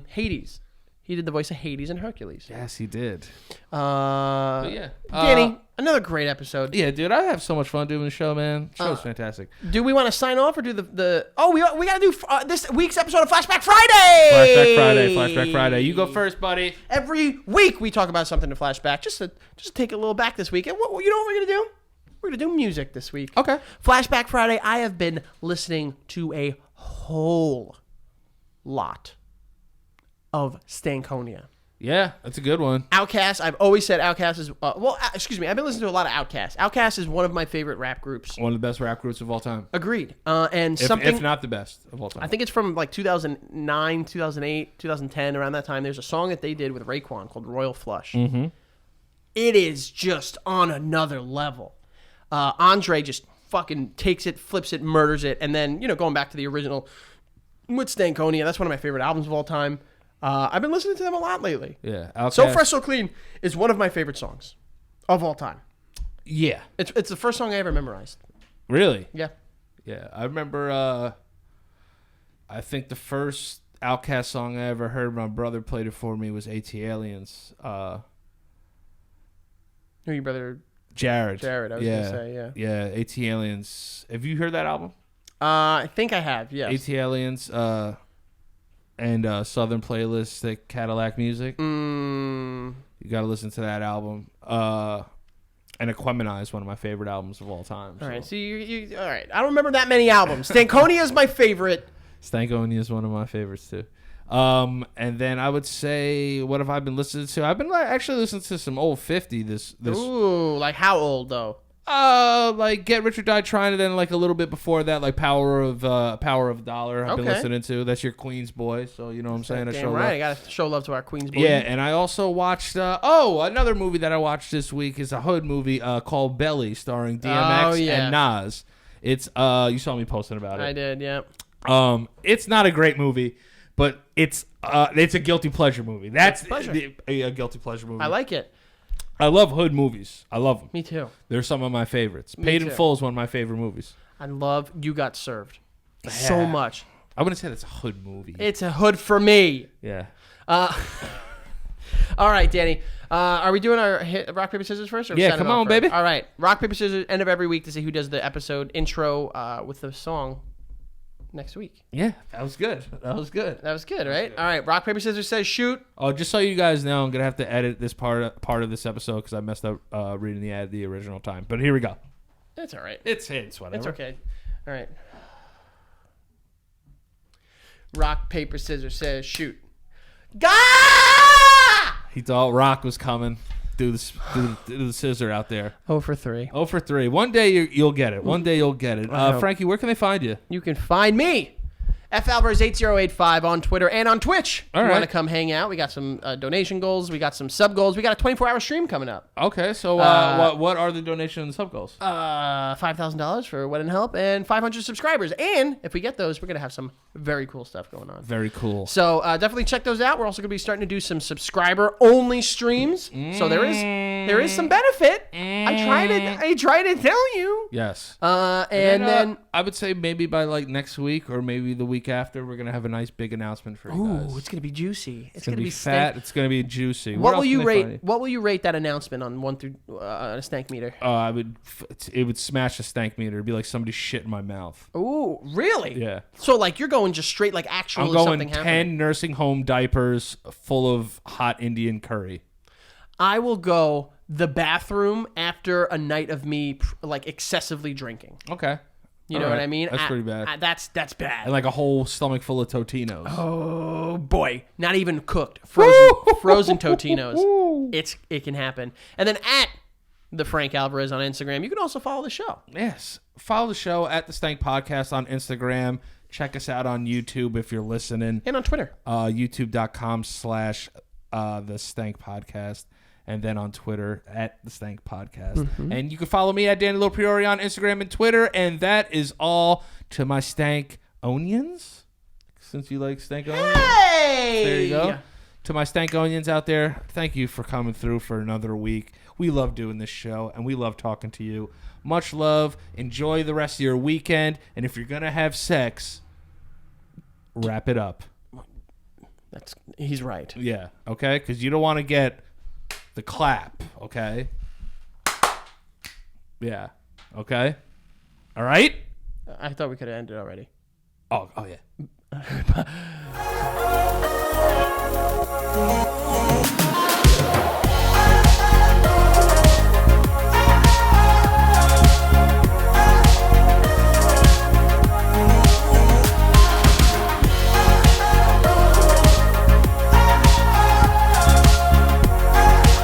Hades. He did the voice of Hades and Hercules. Yes, he did. But yeah, Danny, Another great episode. Yeah, dude, I have so much fun doing the show, man. The show's fantastic. Do we want to sign off or do the Oh, we got to do this week's episode of Flashback Friday. Flashback Friday. You go first, buddy. Every week we talk about something to flashback. Just take it a little back this week. And you know what we're going to do? We're going to do music this week. Okay. Flashback Friday, I have been listening to a whole lot of Stankonia. Yeah, that's a good one. Outkast, I've always said Outkast is... excuse me, I've been listening to a lot of Outkast. Outkast is one of my favorite rap groups. One of the best rap groups of all time. Agreed. If not the best of all time. I think it's from like 2009, 2008, 2010, around that time. There's a song that they did with Raekwon called Royal Flush. Mm-hmm. It is just on another level. Andre just fucking takes it, flips it, murders it, and then, going back to the original with Stankonia, that's one of my favorite albums of all time. I've been listening to them a lot lately. Yeah. Outkast. So Fresh, So Clean is one of my favorite songs of all time. Yeah. It's the first song I ever memorized. Really? Yeah. Yeah. I remember, I think the first Outkast song I ever heard, my brother played it for me, was AT Aliens. Who your brother? Jared, I was going to say, yeah. Yeah, AT Aliens. Have you heard that album? I think I have, yes. AT Aliens, and Southern Playlist, the Cadillac Music. You got to listen to that album. And Aquemini is one of my favorite albums of all time. All right, so you all right. I don't remember that many albums. Stankonia is my favorite. Stankonia is one of my favorites too. And then I would say, what have I been listening to? I've been actually listening to some old 50 this. Ooh, like how old though? Like Get Rich or Die Trying, and then like a little bit before that, like Power of Dollar. I've been listening to. That's your Queen's Boy, so you know what I'm saying. Damn right, I gotta show love to our Queen's Boy. Yeah, and I also watched. Another movie that I watched this week is a hood movie called Belly, starring DMX and Nas. It's you saw me posting about it. I did, yeah. It's not a great movie, but it's a guilty pleasure movie. That's a guilty pleasure movie. I like it. I love hood movies. I love them. Me too. They're some of my favorites. Paid in Full is one of my favorite movies. I love You Got Served so much. I wouldn't say that's a hood movie. It's a hood for me. Yeah. All right, Danny. Are we doing our hit rock, paper, scissors first? Or yeah, come on, baby. All right. Rock, paper, scissors, end of every week to see who does the episode intro with the song next week. Yeah, that was good. That was good, right? All right. Rock, paper, scissors says shoot. Oh, just so you guys know, I'm going to have to edit this part of this episode because I messed up reading the ad the original time. But here we go. It's all right. It's whatever. It's okay. All right. Rock, paper, scissors says shoot. Gah! He thought Rock was coming. Do the scissor out there. 0 for 3. 0 for 3. One day you'll get it. One day you'll get it. Frankie, where can they find you? You can find me. FAlvarez8085 on Twitter and on Twitch. If you want to come hang out, we got some donation goals. We got some sub goals. We got a 24-hour stream coming up. Okay, so what are the donation and sub goals? $5,000 for What in Help and 500 subscribers. And if we get those, we're going to have some very cool stuff going on. Very cool. So definitely check those out. We're also going to be starting to do some subscriber-only streams. So there is some benefit. I tried to tell you. Yes. And then I would say maybe by like next week or maybe the week after, we're gonna have a nice big announcement for you guys. Ooh, it's gonna be juicy. It's gonna be fat. It's gonna be juicy. What will you rate? What will you rate that announcement on 1 through a stank meter? It would smash a stank meter. It'd be like somebody shit in my mouth. Ooh, really? Yeah. So like you're going just straight like actually I'm going something 10 happening. nursing home diapers full of hot Indian curry. I will go the bathroom after a night of me like excessively drinking. Okay. You know what I mean? That's pretty bad. That's bad. And like a whole stomach full of Totinos. Oh boy, not even cooked, frozen Totinos. It can happen. And then at the Frank Alvarez on Instagram, you can also follow the show. Yes, follow the show at the Stank Podcast on Instagram. Check us out on YouTube if you're listening, and on Twitter, YouTube.com/the Stank Podcast. And then on Twitter at the Stank Podcast. Mm-hmm. And you can follow me at Danny Lil Priori on Instagram and Twitter. And that is all to my Stank Onions. Since you like Stank Onions. Hey! There you go. To my Stank Onions out there, thank you for coming through for another week. We love doing this show and we love talking to you. Much love. Enjoy the rest of your weekend. And if you're going to have sex, wrap it up. He's right. Yeah. Okay? Because you don't want to get the clap, okay? Yeah. Okay. All right. I thought we could have ended already. Oh yeah.